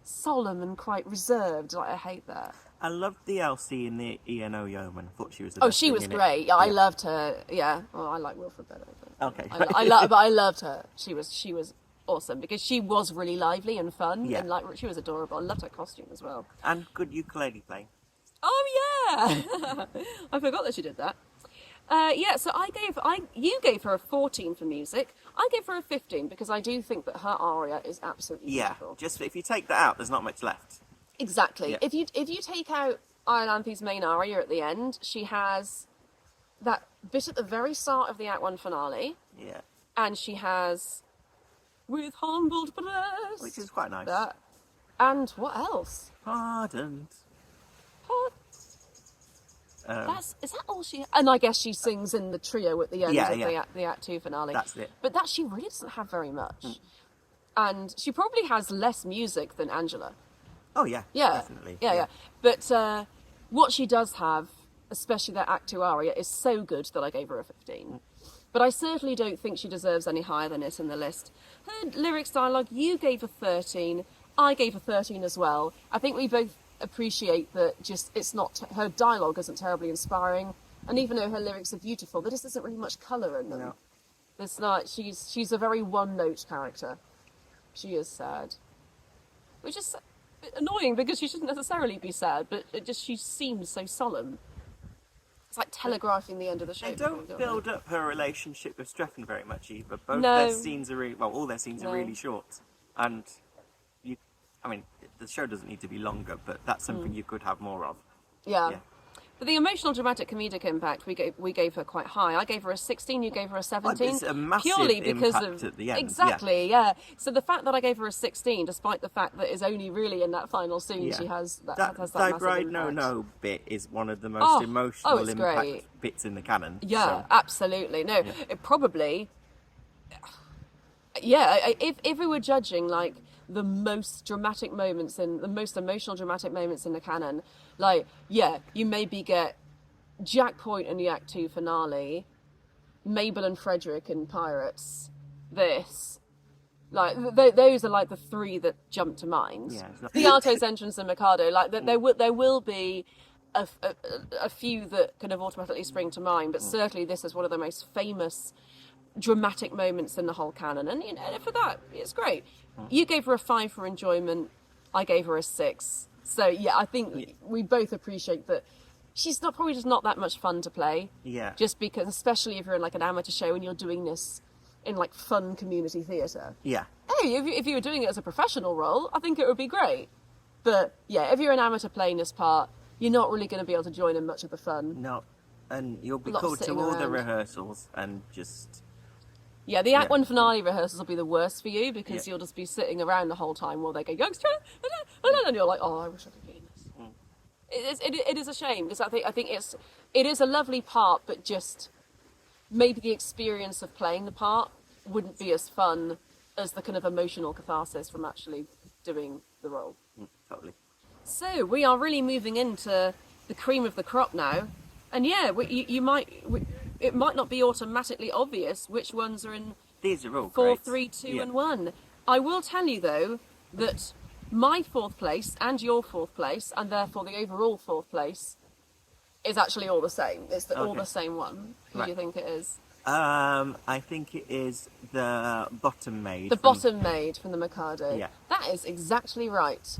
solemn and quite reserved. I hate that. I loved the Elsie in the ENO Yeomen. I thought she was the best she was great. Yeah, I loved her. Yeah. Well, I like Wilfred better. Okay. But I loved her. She was awesome because she was really lively and fun, and she was adorable. I loved her costume as well. And good ukulele playing. Oh yeah, I forgot that she did that. So you gave her a 14 for music. I gave her a 15 because I do think that her aria is absolutely beautiful. Just if you take that out, there's not much left. Exactly. Yeah. If you take out Iolanthe's main aria at the end, she has that bit at the very start of the Act 1 finale. Yeah. And she has with humbled breast, Which is quite nice. That. And what else? Pardoned. Is that all she? And I guess she sings in the trio at the end of the Act 2 finale. That's it. But that she really doesn't have very much, and she probably has less music than Angela. Oh yeah, definitely. Yeah. But what she does have, especially that Act 2 aria, is so good that I gave her a 15. But I certainly don't think she deserves any higher than it in the list. Her lyrics dialogue, you gave a 13. I gave a 13 as well. I think we both appreciate that it's not her dialogue isn't terribly inspiring, and even though her lyrics are beautiful, there just isn't really much colour in them. No. There's not. She's a very one-note character. She is sad, which is annoying because she shouldn't necessarily be sad, but she seems so solemn. It's like telegraphing the end of the show. They don't build up her relationship with Strephon very much either. Both No. their scenes are all their scenes are really short, and the show doesn't need to be longer, but that's something you could have more of. Yeah. Yeah. But the emotional, dramatic, comedic impact we gave her quite high. I gave her a 16. You gave her a 17. It's a massive purely because impact of at the end. Exactly. Yeah. So the fact that I gave her a 16, despite the fact that it's only really in that final scene she has that has that Die massive Bride impact. No bit is one of the most emotional it's impact great. bits in the canon. Yeah, so. absolutely. No, it probably. Yeah, if we were judging like the most dramatic moments in the most emotional dramatic moments in the canon, you maybe get Jack Point in the Act 2 finale, Mabel and Frederick in Pirates, those are like the three that jump to mind. Yeah, the Arto's entrance and MIKADO, there will be a few that kind of automatically spring to mind, but certainly this is one of the most famous dramatic moments in the whole canon, and for that it's great. You gave her a 5 for enjoyment, I gave her a 6. So yeah, I think we both appreciate that she's probably just not that much fun to play. Yeah. Just because, especially if you're in like an amateur show and you're doing this in like fun community theatre. Yeah. Hey, if you were doing it as a professional role, I think it would be great. But yeah, if you're an amateur playing this part, you're not really going to be able to join in much of the fun. No, and you'll be Lots of called to sitting all the around. rehearsals and just. Yeah, the Act 1 finale rehearsals will be the worst for you because you'll just be sitting around the whole time while they go, youngster, and you're like, oh, I wish I could be in this. It is a shame because I think it is a lovely part, but just maybe the experience of playing the part wouldn't be as fun as the kind of emotional catharsis from actually doing the role. Totally. So we are really moving into the cream of the crop now, and it might not be automatically obvious which ones are in These are all 4, great. 3, 2, Yeah. and 1. I will tell you though that my 4th place and your 4th place, and therefore the overall 4th place, is actually all the same. It's all the same one. Who do you think it is? I think it is the bottom maid. The bottom maid from the MIKADO. Yeah. That is exactly right.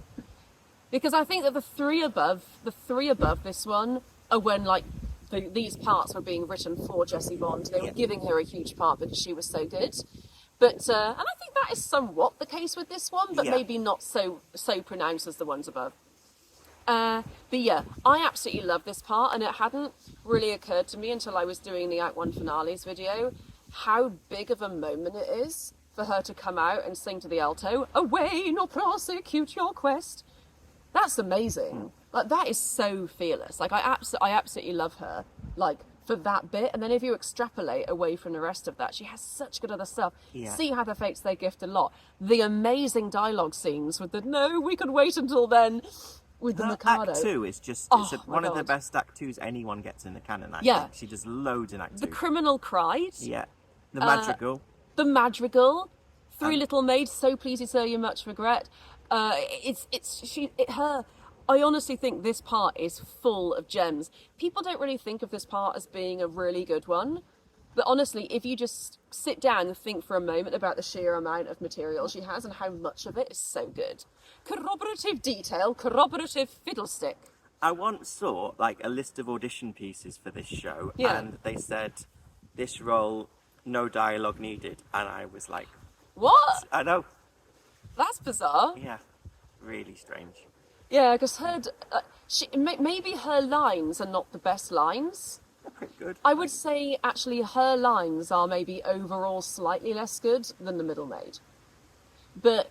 Because I think that the three above this one are when these parts were being written for Jessie Bond. They were giving her a huge part because she was so good. But and I think that is somewhat the case with this one, but maybe not so pronounced as the ones above. But yeah, I absolutely love this part, and it hadn't really occurred to me until I was doing the Act 1 finales video how big of a moment it is for her to come out and sing to the alto, "Away, nor prosecute your quest." That's amazing. Like, that is so fearless. Like, I absolutely love her, like, for that bit. And then if you extrapolate away from the rest of that, she has such good other stuff. Yeah. See How the Fates They Gift a lot. The amazing dialogue scenes with the "no, we could wait until then" with the MIKADO. Act 2 is just one of the best Act 2s anyone gets in the canon, I think. She does loads in Act 2. The Criminal Cried. Yeah. The Madrigal. The Madrigal. Three Little Maids, So Pleased Sir You Much Regret. I honestly think this part is full of gems. People don't really think of this part as being a really good one. But honestly, if you just sit down and think for a moment about the sheer amount of material she has and how much of it is so good. Corroborative detail, corroborative fiddlestick. I once saw like a list of audition pieces for this show, and they said this role, no dialogue needed, and I was like, What? I know. That's bizarre. Yeah, really strange. Yeah, because maybe her lines are not the best lines. They're pretty good. I would say actually her lines are maybe overall slightly less good than the middle maid. But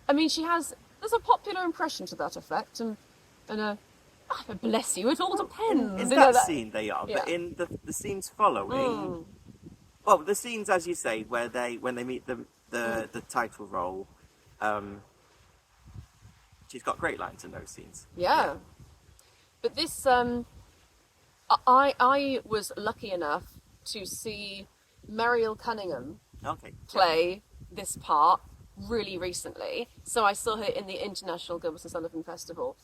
I mean, there's a popular impression to that effect, and bless you, it all depends. In that scene they are, yeah. but in the scenes following, well, the scenes, as you say, when they meet the title role, she's got great lines in those scenes. Yeah. But this, I was lucky enough to see Mariel Cunningham play this part really recently. So I saw her in the International Gilbert and Sullivan Festival.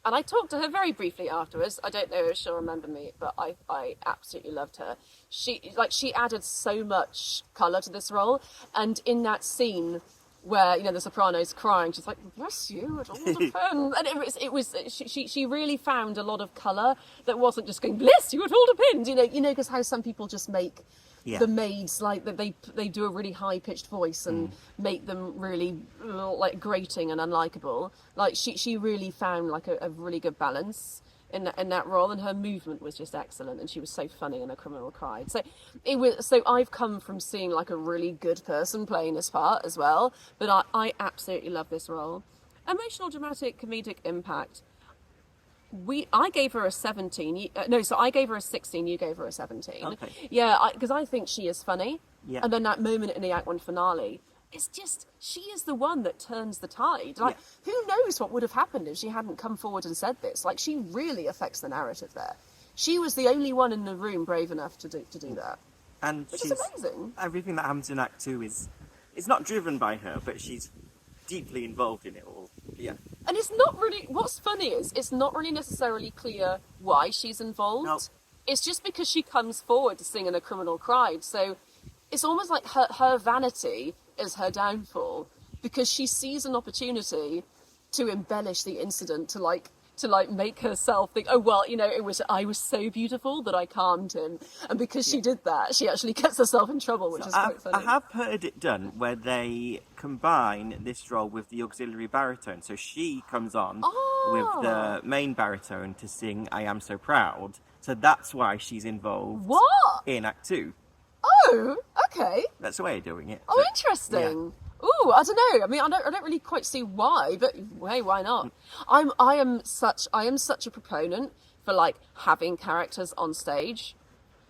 And I talked to her very briefly afterwards. I don't know if she'll remember me, but I absolutely loved her. She added so much colour to this role. And in that scene where, you know, the soprano's crying, she's like, bless you, it all depends. And she really found a lot of colour that wasn't just going, bless you, it all depends. You know, because how some people just make the maids, like, they do a really high-pitched voice and make them really, like, grating and unlikable. Like, she really found, like, a really good balance in that role, and her movement was just excellent, and she was so funny in A Criminal Cried. So I've come from seeing, like, a really good person playing this part as well, but I absolutely love this role. Emotional, dramatic, comedic impact. I gave her a 17. So I gave her a 16. You gave her a 17. Okay. Yeah, because I think she is funny. Yeah. And then that moment in the Act 1 finale, it's just, she is the one that turns the tide. Like, who knows what would have happened if she hadn't come forward and said this? Like, she really affects the narrative there. She was the only one in the room brave enough to do that. And which is amazing. Everything that happens in Act 2 is not driven by her, but she's deeply involved in it all. Yeah. And it's not really, what's funny is, it's not really necessarily clear why she's involved. No. It's just because she comes forward to sing in A Criminal Cried. So it's almost like her vanity is her downfall, because she sees an opportunity to embellish the incident, to make herself think, oh, well, you know, I was so beautiful that I calmed him. And because she did that, she actually gets herself in trouble, which is quite funny. I have heard it done where they combine this role with the auxiliary baritone. So she comes on with the main baritone to sing I Am So Proud. So that's why she's involved in Act 2. Oh, okay. That's the way of doing it. Oh, but, interesting. Yeah. Ooh, I don't know. I mean, I don't really quite see why, but hey, why not? I am such a proponent for, like, having characters on stage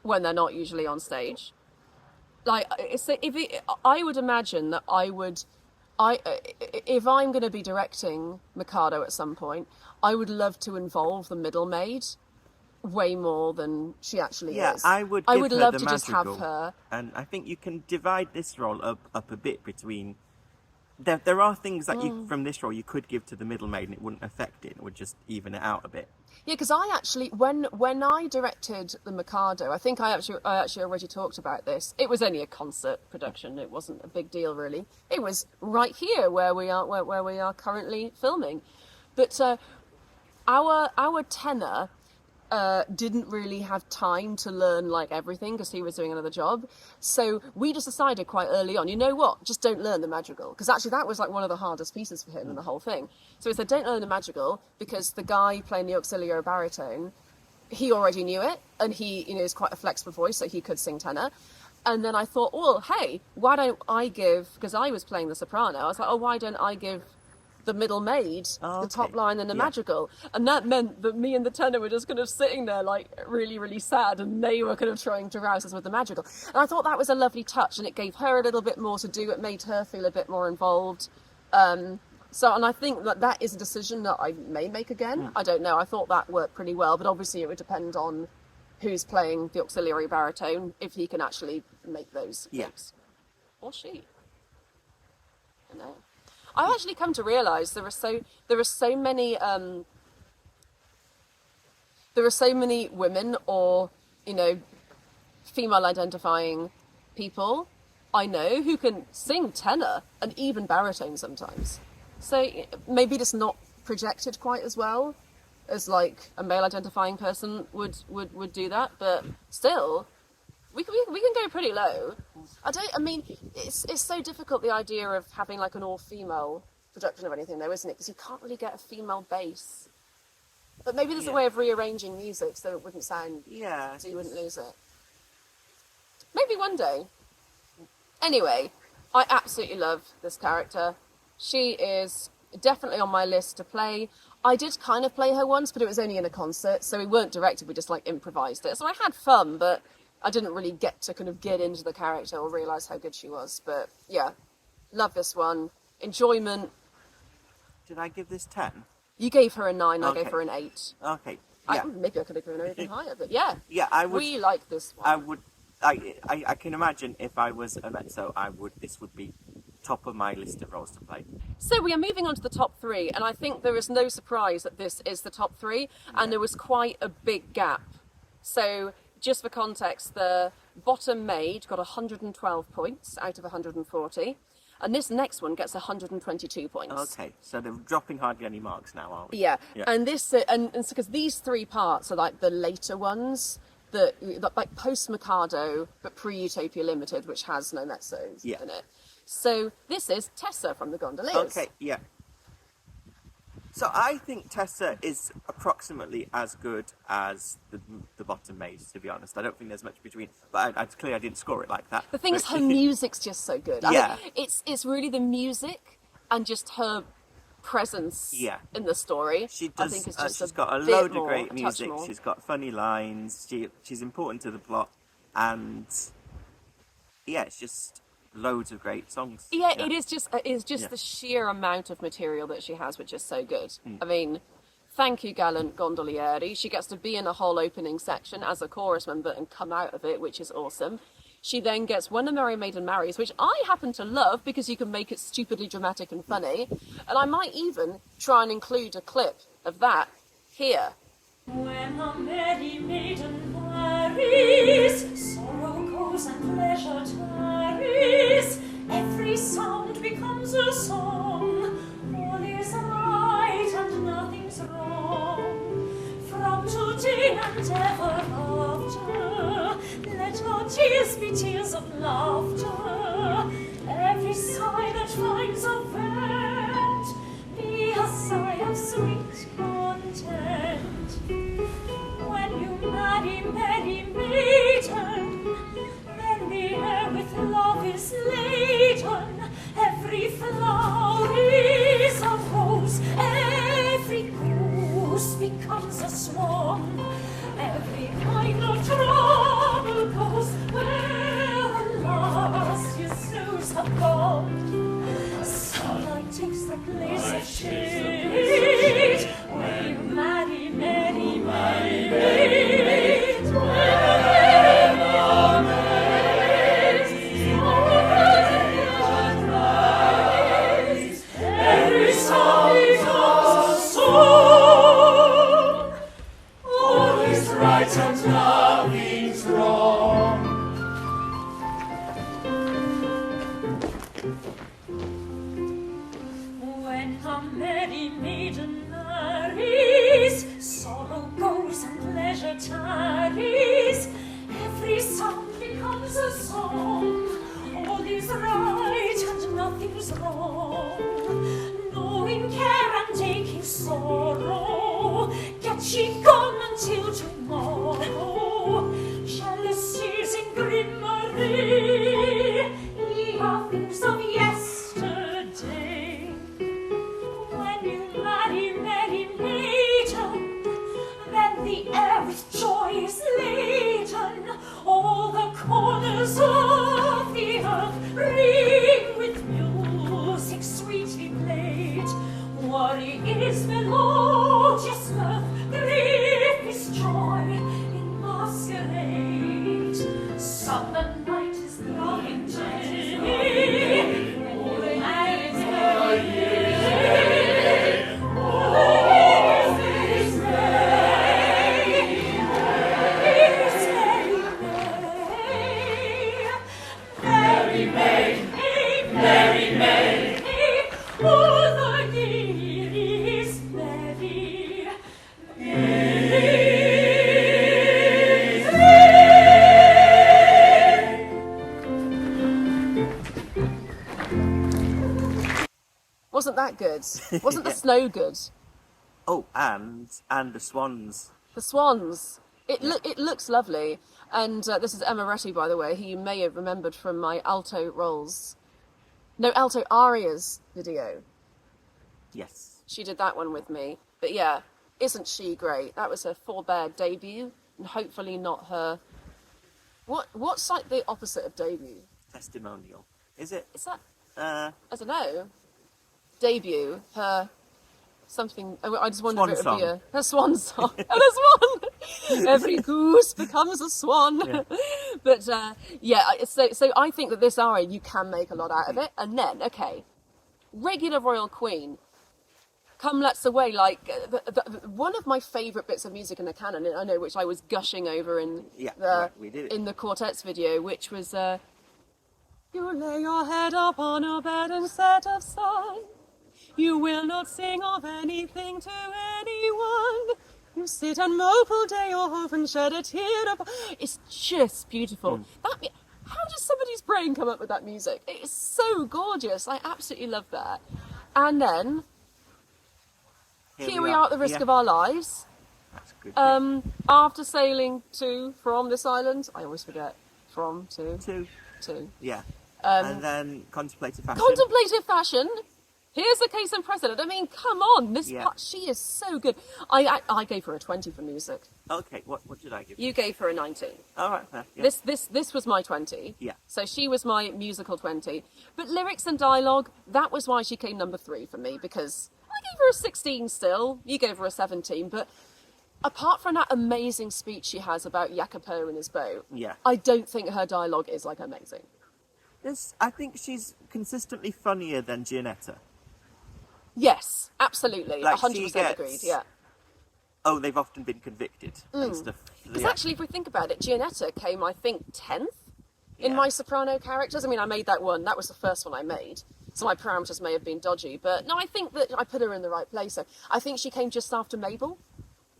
when they're not usually on stage. Like, I would imagine that if I'm going to be directing MIKADO at some point, I would love to involve the middle maid way more than she actually is. I would love to just have her. And I think you can divide this role up a bit between. There are things that you from this role you could give to the middle maid and it wouldn't affect it. It would just even it out a bit. Yeah, because I actually, when I directed the MIKADO, I think I actually already talked about this. It was only a concert production. It wasn't a big deal, really. It was right here where we are currently filming. But our tenor didn't really have time to learn, like, everything because he was doing another job. So we just decided quite early on, you know what, just don't learn the madrigal. Because actually that was, like, one of the hardest pieces for him in the whole thing. So we said, don't learn the madrigal, because the guy playing the auxiliary baritone, he already knew it, and he, you know, is quite a flexible voice, so he could sing tenor. And then I thought, well, hey, why don't I give, because I was playing the soprano, I was like, oh, why don't I give the middle maid the top line in the madrigal? And that meant that me and the tenor were just kind of sitting there, like, really, really sad, and they were kind of trying to rouse us with the madrigal. And I thought that was a lovely touch, and it gave her a little bit more to do. It made her feel a bit more involved. And I think that is a decision that I may make again. I don't know. I thought that worked pretty well, but obviously it would depend on who's playing the auxiliary baritone, if he can actually make those notes. Or she. I don't know. I've actually come to realise there are so many women, or, you know, female identifying people I know who can sing tenor and even baritone sometimes. So maybe just not projected quite as well. as like a male identifying person would do that, but still, we can go pretty low. I mean, it's so difficult, the idea of having like an all-female production of anything though, isn't it? Because you can't really get a female bass. But maybe there's a way of rearranging music so it wouldn't sound, so you wouldn't lose it. Maybe one day. Anyway, I absolutely love this character. She is definitely on my list to play. I did kind of play her once, but it was only in a concert, so we weren't directed, we just like improvised it. So I had fun, but I didn't really get to kind of get into the character or realise how good she was. But yeah, love this one. Enjoyment. Did I give this 10? You gave her a 9, I gave her an 8. Okay. Yeah. Maybe I could have given her anything higher, but yeah. Yeah, I would. We like this one. I can imagine if I was a mezzo, this would be top of my list of roles to play. So we are moving on to the top 3, and I think there is no surprise that this is the top 3, and there was quite a big gap. So just for context, the bottom Maid got 112 points out of 140, and this next one gets 122 points. Okay, so they're dropping hardly any marks now, aren't we? Yeah. And this, and because these 3 parts are like the later ones, that like post MIKADO but pre-Utopia Limited, which has no mezzos in it. So this is Tessa from the Gondoliers. Okay, yeah. So I think Tessa is approximately as good as the bottom Maid, to be honest. I don't think there's much between, but it's clear I didn't score it like that. The thing is, her music's just so good. I mean, it's really the music and just her presence in the story. She does. I think it's just she's got a load of great music. She's got funny lines. She's important to the plot, and it's just loads of great songs. Yeah, it is just the sheer amount of material that she has, which is so good. I mean, thank you, gallant gondolieri. She gets to be in a whole opening section as a chorus member and come out of it, which is awesome. She then gets When the Merry Maiden Marries, which I happen to love because you can make it stupidly dramatic and funny. And I might even try and include a clip of that here. When the merry maiden marries, sorrow goes and pleasure tarries. Every sound becomes a song. All is right and nothing's wrong. From today and ever after, let your tears be tears of laughter. Every sigh that finds a vent be a sigh of sweet content. When you marry, merry maiden, then the air with love is laden. Every flower is a rose, every goose becomes a swan. Every kind of trouble goes where the last year's snows have gone. Sunlight takes the place of shade. When you marry, merry maid, when the merry rise, every sound becomes a song. All is right and nothing's wrong. When the merry maiden marries, sorrow goes and pleasure tarries. Every sound becomes a song. All is right and nothing's wrong. Knowing care and taking sorrow, get ye gone until tomorrow. Jealousies in grimmery, ye are things of yesterday. When you marry, merry maiden, then the air with joy is laden. All the corners of the earth ring with music sweetly played. Worry is melodious mirth, grief is joy in masquerade. Summer night is loving day, all the night is merry. that good? Wasn't the snow good? Oh, and the swans. The swans. It looks lovely. And this is Emma Retty, by the way, who you may have remembered from my alto arias video. Yes. She did that one with me. But yeah, isn't she great? That was her forebear debut, and hopefully not her... What's like the opposite of debut? Testimonial. Is it? Is that... Uh, I don't know. Debut, her... something... I just wondered if it would be her swan song. And a swan! Every goose becomes a swan. Yeah. But, so I think that this aria, you can make a lot out of it. And then, okay, regular Royal Queen... Come Let's Away, like one of my favourite bits of music in the canon, I know, which I was gushing over in the quartets video, which was you lay your head upon a bed and set aside. You will not sing of anything to anyone. You sit and mope all day or often shed a tear. It's just beautiful. How does somebody's brain come up with that music? It is so gorgeous. I absolutely love that. And then... Here we are at the risk of our lives. That's good. After sailing from this island, I always forget. To. Yeah. And then contemplative fashion. Contemplative fashion. Here's a case in precedent. I mean, come on. This part, she is so good. I gave her a 20 for music. Okay, what did I give you? You gave her a 19. All right. Yeah. This was my 20. Yeah. So she was my musical 20. But lyrics and dialogue, that was why she came number 3 for me, because I gave her a 16 still. You gave her a 17. But apart from that amazing speech she has about Jacopo and his boat, I don't think her dialogue is like amazing. I think she's consistently funnier than Gianetta. Yes, absolutely. Like 100% agreed, yeah. Oh, they've often been convicted and stuff. Because actually, if we think about it, Gianetta came, I think, 10th in my soprano characters. I mean, I made that one. That was the first one I made. So my parameters may have been dodgy. But no, I think that I put her in the right place. So I think she came just after Mabel.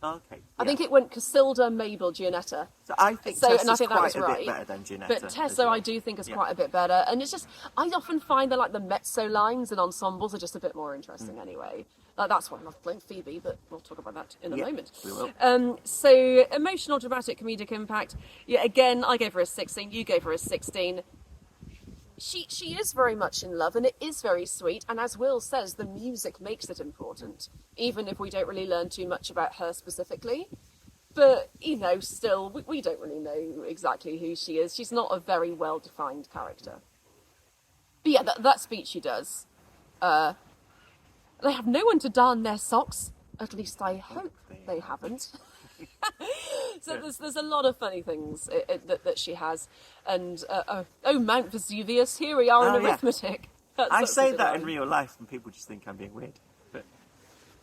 Okay. I think it went Casilda, Mabel, Gianetta. So I think Tessa's that quite was a right. bit better than Gianetta. But Tessa, I do think is quite a bit better. And it's just, I often find that like the mezzo lines and ensembles are just a bit more interesting anyway. Like that's why I love playing Phoebe, but we'll talk about that in a moment. We will. So emotional, dramatic, comedic impact. Yeah, again, I gave her a 16. You gave her a 16. She is very much in love, and it is very sweet. And as Will says, the music makes it important, even if we don't really learn too much about her specifically. But, you know, still, we don't really know exactly who she is. She's not a very well-defined character. But yeah, that speech she does. They have no one to darn their socks. At least I hope they haven't. So there's a lot of funny things that she has. And, Mount Vesuvius, here we are in arithmetic. I say that in real life and people just think I'm being weird. But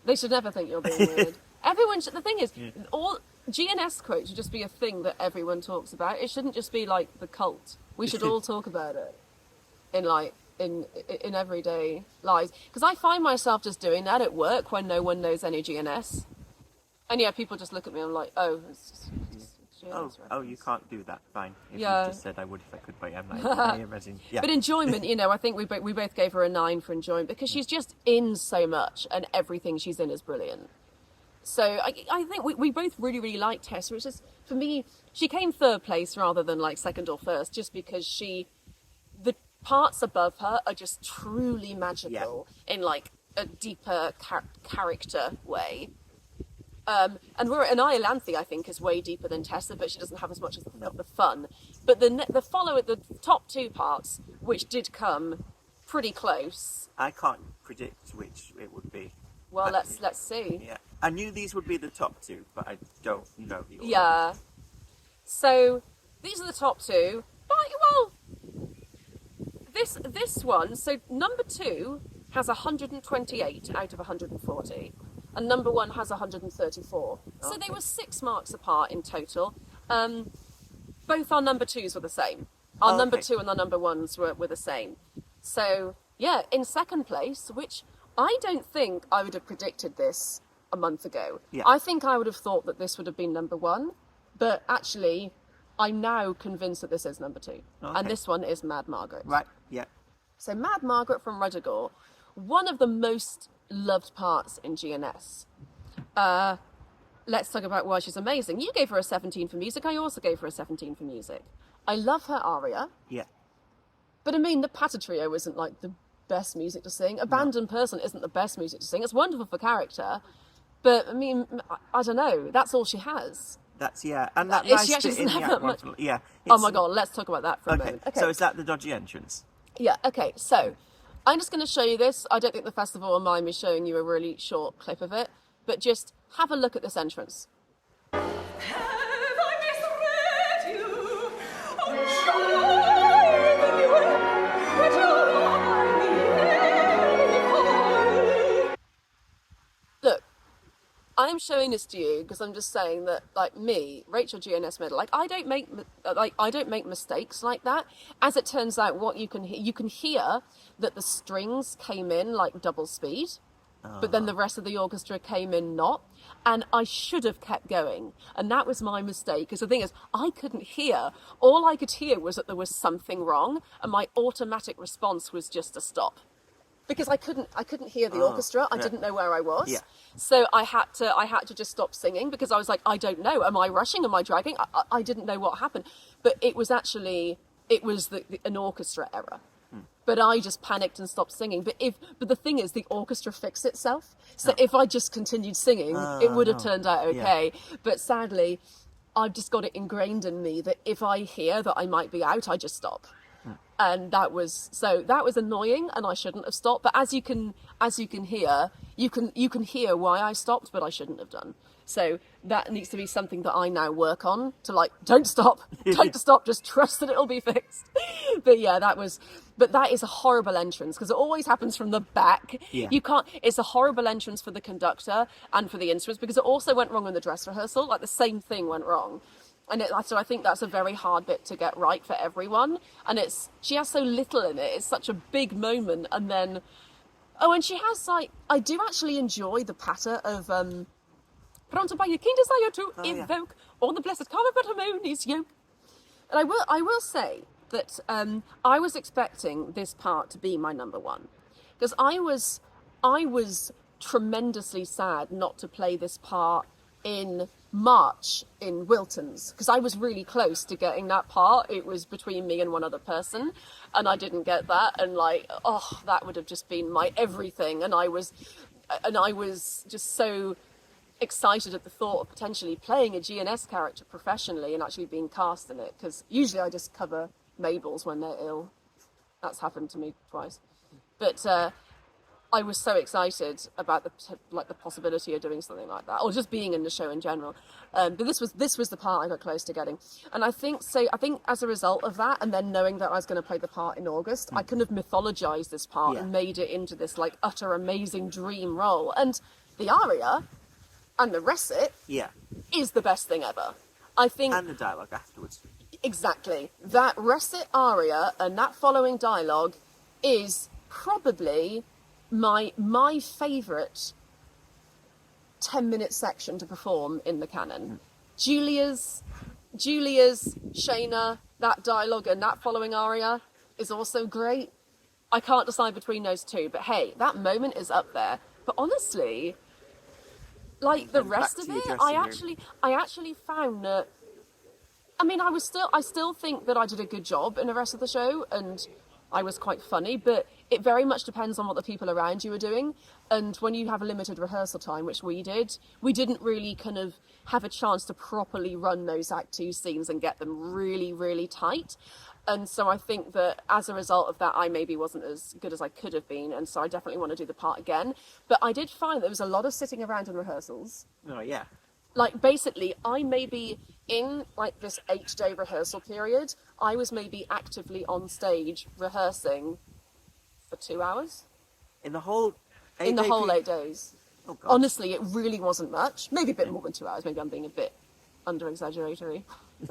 they should never think you're being weird. The thing is, all GNS quotes should just be a thing that everyone talks about. It shouldn't just be like the cult. We should all talk about it in everyday lives. Because I find myself just doing that at work when no one knows any GNS. And yeah, people just look at me and I'm like, oh, it's just GNS you can't do that. Fine. If you just said I would if I could, but I'm not. Imagine. Yeah. But enjoyment, you know, I think we both gave her a 9 for enjoyment because she's just in so much and everything she's in is brilliant. So I think we both really, really liked Tessa. It's just, for me, she came 3rd place rather than like 2nd or 1st, just because the parts above her are just truly magical in like a deeper character way. And Iolanthe, I think, is way deeper than Tessa, but she doesn't have as much of the fun. But the top 2 parts, which did come pretty close. I can't predict which it would be. Well, let's see. Yeah, I knew these would be the top 2, but I don't know the order. Yeah. So these are the top 2. But, well, this one. So number 2 has 128 out of 140. And number 1 has 134. So they were 6 marks apart in total. Both our number 2s were the same. Our number 2 and our number 1s were the same. So, yeah, in 2nd place, which I don't think I would have predicted this a month ago. Yeah. I think I would have thought that this would have been number 1. But actually, I'm now convinced that this is number 2. Okay. And this one is Mad Margaret. Right, yeah. So Mad Margaret from RUDDIGORE one of the most loved parts in GNS. Let's talk about why she's amazing. You gave her a 17 for music. I also gave her a 17 for music. I love her aria. Yeah. But I mean, the Patter Trio isn't like the best music to sing. Abandoned Person isn't the best music to sing. It's wonderful for character. But I mean, I don't know. That's all she has. That's, and that She nice actually bit in doesn't the have act much. one. Yeah. Oh my God, let's talk about that for a moment. Okay. So is that the dodgy entrance? Yeah, okay, so I'm just going to show you this. I don't think the festival will mind me showing you a really short clip of it, but just have a look at this entrance. Have I misread you? Oh, child of you, but you are me. Look, I'm showing this to you because I'm just saying that, like me, Rachel GNS Middle, I don't make mistakes like that. As it turns out, what you can hear that the strings came in like double speed, but then the rest of the orchestra came in not, and I should have kept going, and that was my mistake. Because the thing is, I couldn't hear. All I could hear was that there was something wrong, and my automatic response was just to stop. Because I couldn't hear the orchestra. I didn't know where I was. Yeah. So I had to just stop singing because I was like, I don't know. Am I rushing? Am I dragging? I didn't know what happened. But it was an orchestra error. But I just panicked and stopped singing. But the thing is, the orchestra fixed itself. So if I just continued singing, it would have turned out okay. Yeah. But sadly, I've just got it ingrained in me that if I hear that I might be out, I just stop. And that was annoying, and I shouldn't have stopped. But as you can hear, you can hear why I stopped, but I shouldn't have done. So that needs to be something that I now work on to don't stop, just trust that it'll be fixed. But yeah, that is a horrible entrance because it always happens from the back. Yeah. It's a horrible entrance for the conductor and for the instruments because it also went wrong in the dress rehearsal. Like the same thing went wrong. And so I think that's a very hard bit to get right for everyone. And she has so little in it. It's such a big moment. And then, and she has I do actually enjoy the patter of, pronto by your keen desire to invoke all the blessed carver but harmonious yoke. And I will say that I was expecting this part to be my number one. Because I was tremendously sad not to play this part in March in Wilton's because I was really close to getting that part. It was between me and one other person and I didn't get that, and that would have just been my everything, and I was just so excited at the thought of potentially playing a GNS character professionally and actually being cast in it, because usually I just cover Mabels when they're ill. That's happened to me twice, but I was so excited about the possibility of doing something like that, or just being in the show in general. But this was the part I got close to getting, and I think as a result of that, and then knowing that I was going to play the part in August, I kind of mythologized this part and made it into this utter amazing dream role. And the aria and the recit is the best thing ever, I think. And the dialogue afterwards. Exactly, that recit aria and that following dialogue is probably my favourite 10-minute section to perform in the canon. Julia's Shayna, that dialogue and that following aria is also great. I can't decide between those two, but hey, that moment is up there. But honestly, the rest of it, I actually found that, I mean, I still think that I did a good job in the rest of the show, and I was quite funny, but it very much depends on what the people around you are doing. And when you have a limited rehearsal time, which we didn't really kind of have a chance to properly run those Act 2 scenes and get them really, really tight. And so I think that as a result of that, I maybe wasn't as good as I could have been. And so I definitely want to do the part again. But I did find there was a lot of sitting around in rehearsals. Oh, yeah. Basically, I maybe in this 8-day rehearsal period, I was maybe actively on stage rehearsing for 2 hours. In the whole 8 days. Oh, God. Honestly, it really wasn't much. Maybe a bit more than 2 hours. Maybe I'm being a bit under-exaggeratory.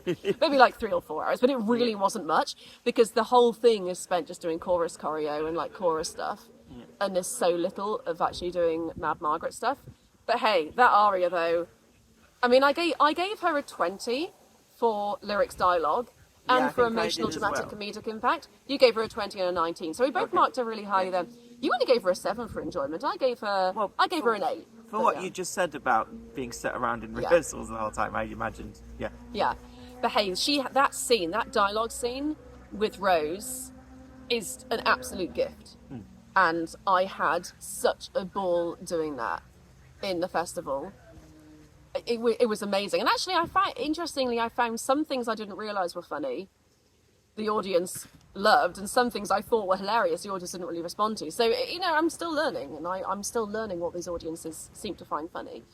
Maybe 3 or 4 hours. But it really wasn't much because the whole thing is spent just doing chorus choreo and chorus stuff. Yeah. And there's so little of actually doing Mad Margaret stuff. But hey, that aria though, I mean, I gave her a 20 for lyrics dialogue, and I for think I emotional, did as dramatic, well. comedic impact. You gave her a 20 and a 19. So we both marked her really highly then. You only gave her a 7 for enjoyment. I gave her an 8. For but what yeah. you just said about being set around in rehearsals the whole time, I imagined. Yeah. Yeah. But hey, that scene, that dialogue scene with Rose is an absolute gift. And I had such a ball doing that in the festival. It was amazing. And actually, interestingly, I found some things I didn't realise were funny, the audience loved, and some things I thought were hilarious, the audience didn't really respond to. So, I'm still learning, and I'm still learning what these audiences seem to find funny.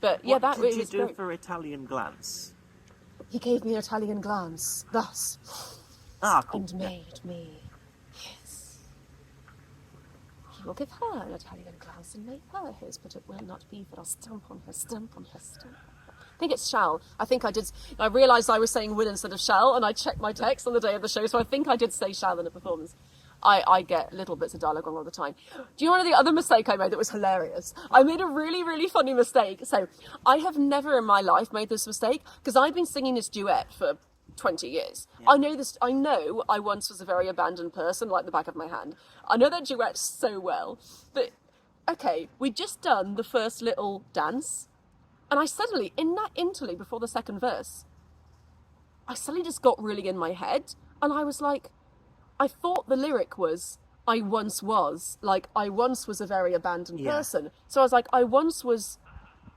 But yeah, What did you was do great. for Italian glance? He gave me an Italian glance, thus, Cool. and made me his. He will give her an Italian glance and make her his, but it will not be for a stamp on her stamp on her stamp. I think it's shall. I think I did. I realised I was saying will instead of shall, and I checked my text on the day of the show, so I think I did say shall in a performance. I get little bits of dialogue wrong all the time. Do you know the other mistake I made that was hilarious? I made a really, really funny mistake. So I have never in my life made this mistake, because I've been singing this duet for 20 years. Yeah. I know I once was a very abandoned person, like the back of my hand. I know that duet so well. But, okay, we'd just done the first little dance, and I suddenly, in that interlude before the second verse, I suddenly just got really in my head, and I was like, I thought the lyric was, I once was a very abandoned person. So I was like, I once was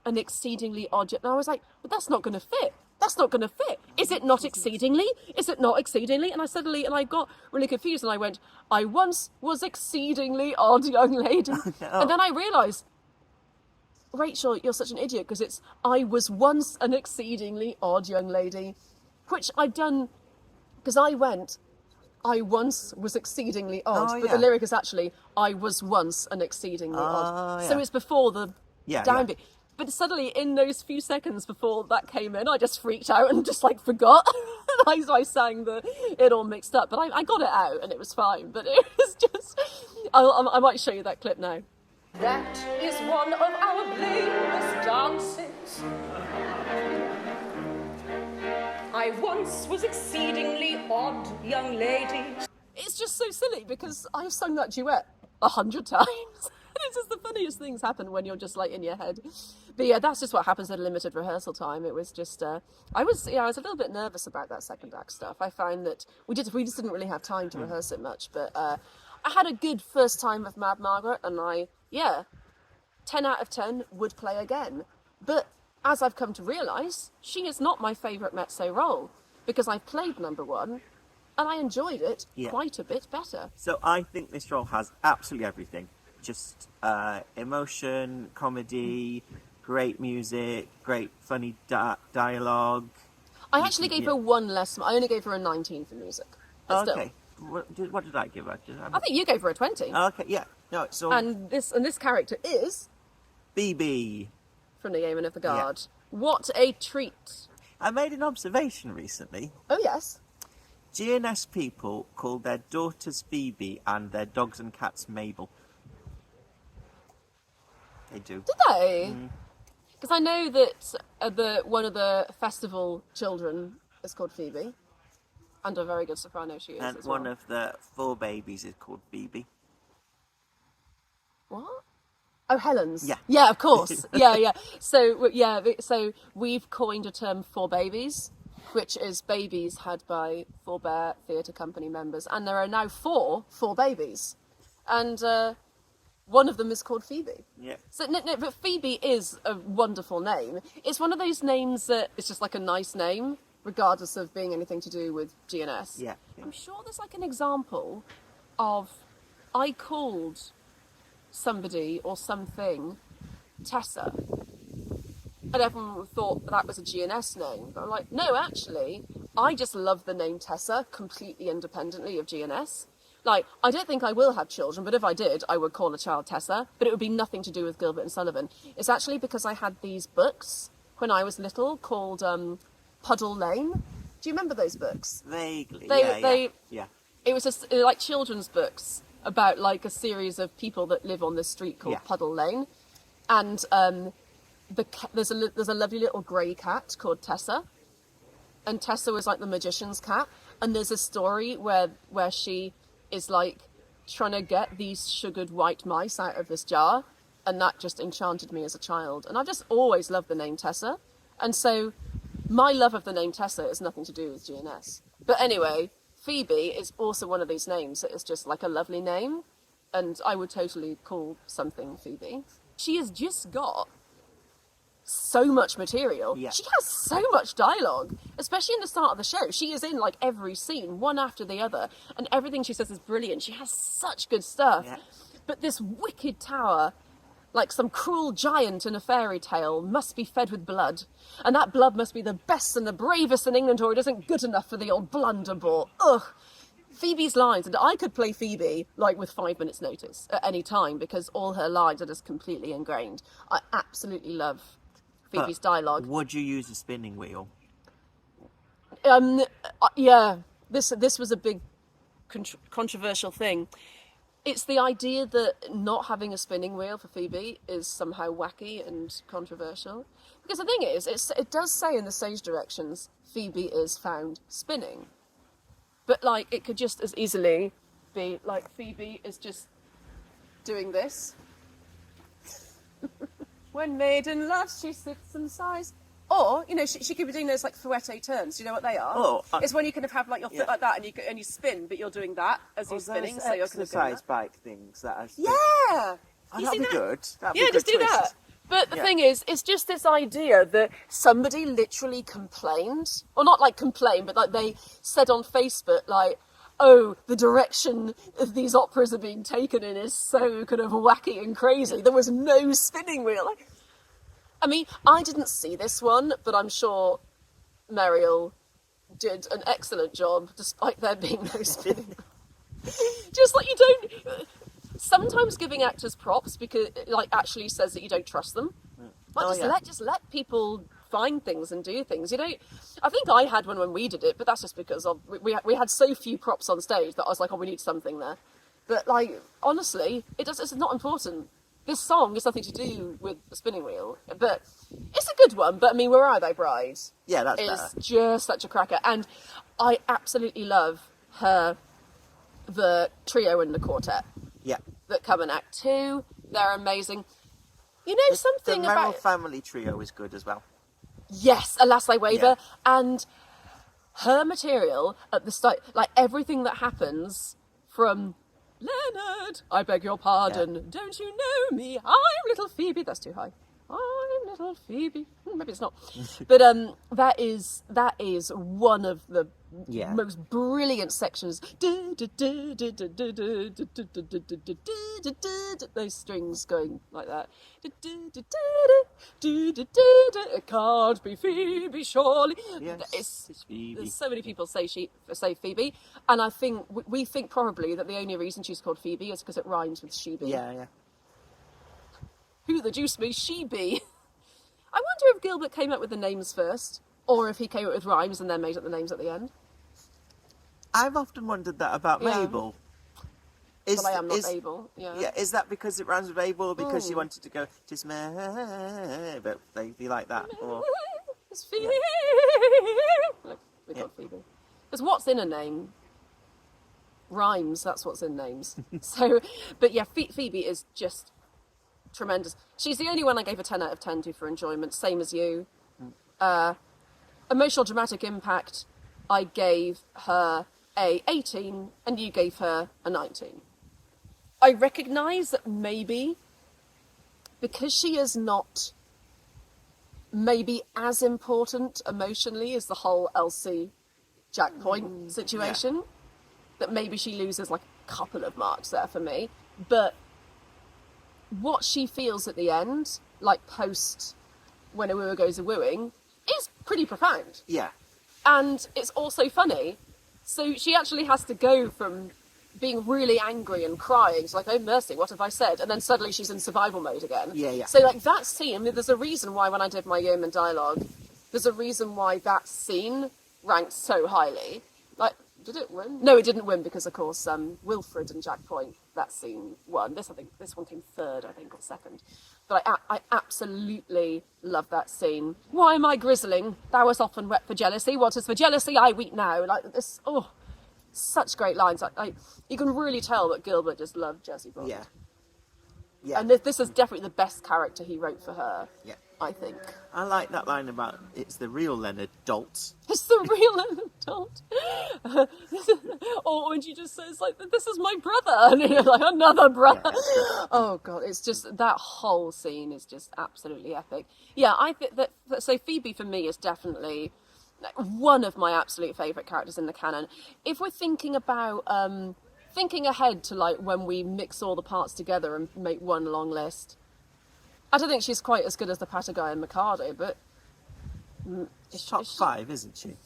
an exceedingly odd, and I was like, but that's not going to fit. That's not going to fit. Is it not exceedingly? Is it not exceedingly? And I got really confused, and I went, I once was exceedingly odd young lady. And then I realised, Rachel, you're such an idiot, because it's, I was once an exceedingly odd young lady, which I'd done, because I went, I once was exceedingly odd, but the lyric is actually, I was once an exceedingly odd. So it's before the downbeat. But suddenly, in those few seconds before that came in, I just freaked out and just forgot. I sang it all mixed up, but I got it out and it was fine. But it was just, I might show you that clip now. That is one of our blameless dances. I once was exceedingly odd young lady. It's just so silly because I've sung that duet 100 times. It's just the funniest things happen when you're just in your head. But yeah, that's just what happens at a limited rehearsal time. It was just, I was a little bit nervous about that second act stuff. I found that we just didn't really have time to rehearse it much. But I had a good first time with Mad Margaret, and 10 out of 10 would play again. But as I've come to realise, she is not my favourite mezzo role, because I've played number 1 and I enjoyed it quite a bit better. So I think this role has absolutely everything. Just emotion, comedy, great music, great funny dialogue. I actually gave her 1 less. I only gave her a 19 for music. But okay. What did I give her? I think you gave her a 20. Okay, yeah. No, so and this character is Phoebe from the Yeomen of the Guard. Yeah. What a treat! I made an observation recently. Oh yes. GNS people call their daughters Phoebe and their dogs and cats Mabel. They do. Did they? Because I know that one of the festival children is called Phoebe, and a very good soprano she is. And as one well. of the 4 babies is called Phoebe. What? Oh, Helen's. Yeah. Yeah, of course. yeah. So we've coined a term for babies, which is babies had by 4 Bear Theatre Company members, and there are now 4 babies, and one of them is called Phoebe. Yeah. So no, but Phoebe is a wonderful name. It's one of those names that it's just a nice name, regardless of being anything to do with GNS. Yeah. I'm sure there's an example of I called somebody or something Tessa, and everyone thought that was a GNS name, but I'm like, no, actually I just love the name Tessa completely independently of GNS. I don't think I will have children, but if I did, I would call a child Tessa, but it would be nothing to do with Gilbert and Sullivan. It's actually because I had these books when I was little called Puddle Lane. Do you remember those books? Vaguely. Yeah. It was like children's books about a series of people that live on this street called Puddle Lane, and there's a lovely little grey cat called Tessa, and Tessa was the magician's cat, And there's a story where she is like trying to get these sugared white mice out of this jar, and that just enchanted me as a child. And I've just always loved the name Tessa, and so my love of the name Tessa has nothing to do with GNS. But anyway, Phoebe is also one of these names that is just like a lovely name, and I would totally call something Phoebe. She has just got so much material. Yeah. She has so much dialogue, especially in the start of the show. She is in like every scene, one after the other, and everything she says is brilliant. She has such good stuff. Yeah. But this wicked tower, like some cruel giant in a fairy tale, must be fed with blood, and that blood must be the best and the bravest in England, or it isn't good enough for the old blunderbore. Ugh. Phoebe's lines, and I could play Phoebe like with 5 minutes notice at any time, because all her lines are just completely ingrained. I absolutely love Phoebe's dialogue. Would you use a spinning wheel? Yeah, this was a big controversial thing. It's the idea that not having a spinning wheel for Phoebe is somehow wacky and controversial. Because the thing is, it does say in the stage directions, Phoebe is found spinning. But, like, it could just as easily be, like, Phoebe is just doing this. When maiden loves, she sits and sighs. Or, you know, she could be doing those, like, fouette turns. Do you know what they are? Oh, it's when you kind of have, like, your foot like that and you spin, but you're doing that as you're spinning. So you're kind of doing exercise bike things that are... Yeah! That'd be good. That'd be yeah, a good just do twist. that. But the thing is, it's just this idea that somebody literally complained, or not like complained, but like they said on Facebook, like, oh, the direction of these operas are being taken in is so kind of wacky and crazy. There was no spinning wheel. Like, I mean, I didn't see this one, but I'm sure Muriel did an excellent job, despite there being no spinning wheel. Just like you don't... Sometimes giving actors props because it, like, actually says that you don't trust them. Like, just let people find things and do things. You know, I think I had one when we did it, but that's just because we had so few props on stage that I was like, oh, we need something there. But like, honestly, it's not important. This song has nothing to do with the spinning wheel, but it's a good one. But I mean, Where Are They, Bride? Yeah, that's is just such a cracker, and I absolutely love the trio and the quartet. Yeah. That come in Act 2. They're amazing. You know something the Merrill about... family trio is good as well. Yes, Alas I Waver. Yeah. And her material at the start, like everything that happens from Leonard, I beg your pardon, don't you know me? I'm little Phoebe. That's too high. I'm little Phoebe. Maybe it's not. But that is one of the most brilliant sections. Those strings going like that. It can't be Phoebe, surely. Yes, it's Phoebe. There's so many people say Phoebe, and I think we think probably that the only reason she's called Phoebe is because it rhymes with she-be. Yeah. Who the deuce may she be? I wonder if Gilbert came up with the names first, or if he came up with rhymes and then made up the names at the end. I've often wondered that about Mabel. But I am not able. Yeah. Is that because it rhymes with Abel, or because you wanted to go just but they be like that? Or... It's Phoebe. Look, we got Phoebe. Because what's in a name? Rhymes. That's what's in names. So, but yeah, Phoebe is just tremendous. She's the only one I gave a 10 out of 10 to for enjoyment, same as you. Emotional dramatic impact, I gave her a 18 and you gave her a 19. I recognise that maybe because she is not maybe as important emotionally as the whole Elsie Jack Point situation, that maybe she loses like a couple of marks there for me. But what she feels at the end, like post When a Wooer Goes a Wooing, is pretty profound. Yeah. And it's also funny. So she actually has to go from being really angry and crying, it's like, oh mercy, what have I said? And then suddenly she's in survival mode again. Yeah. So like that scene, I mean, there's a reason why when I did my Yeomen dialogue, there's a reason why that scene ranked so highly. Like, Did it win? No, it didn't win because, of course, Wilfred and Jack Point, that scene won. This one came third, I think, or second. But I absolutely love that scene. Why am I grizzling? Thou wast often wept for jealousy. What is for jealousy? I weep now. Like this. Oh, such great lines. You can really tell that Gilbert just loved Jessie Bond. Yeah. Yeah. And this is definitely the best character he wrote for her. Yeah. I think. I like that line about it's the real Leonard Dolt. It's the real adult. Or when she just says, like, this is my brother. And you're like, another brother. Yeah. Oh, God. It's just, that whole scene is just absolutely epic. Yeah, I think that, so Phoebe for me is definitely one of my absolute favourite characters in the canon. If we're thinking about, thinking ahead to, like, when we mix all the parts together and make one long list, I don't think she's quite as good as the Patagai and MIKADO, but... She's top 5, isn't she?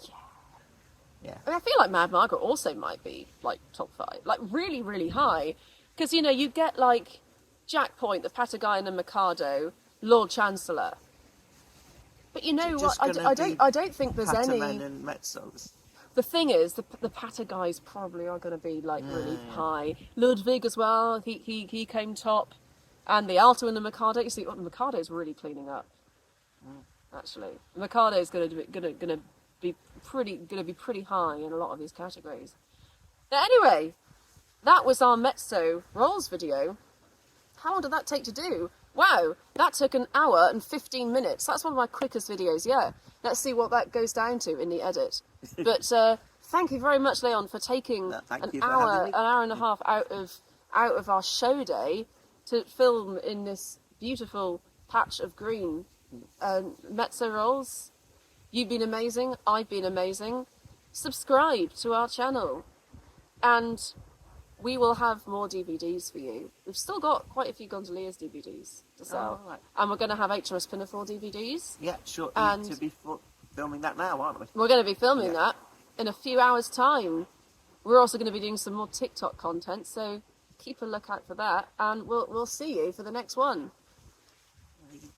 Yeah. I mean, I feel like Mad Margaret also might be, like, top 5. Like, really, really high. Because, you know, you get, like, Jack Point, the Patagai and the MIKADO, Lord Chancellor. But you know what? I don't think there's any... Patamen and mezzos. The thing is, the Patagais probably are going to be, like, really high. Ludwig as well, he came top. And the Alto and the MIKADO, you see, the MIKADO is really cleaning up. Actually, the MIKADO is going to be pretty high in a lot of these categories. Now, anyway, that was our Mezzo roles video. How long did that take to do? Wow, that took 1 hour and 15 minutes. That's one of my quickest videos yet. Let's see what that goes down to in the edit. But thank you very much, Leon, for taking an hour and a half out of our show day to film in this beautiful patch of green. Mezzo rolls. You've been amazing. I've been amazing. Subscribe to our channel. And we will have more DVDs for you. We've still got quite a few Gondoliers DVDs to sell. Oh, right. And we're going to have HMS PINAFORE DVDs. Yeah, sure. And to be filming that now, aren't we? We're going to be filming that in a few hours' time. We're also going to be doing some more TikTok content, so keep a lookout for that, and we'll see you for the next one.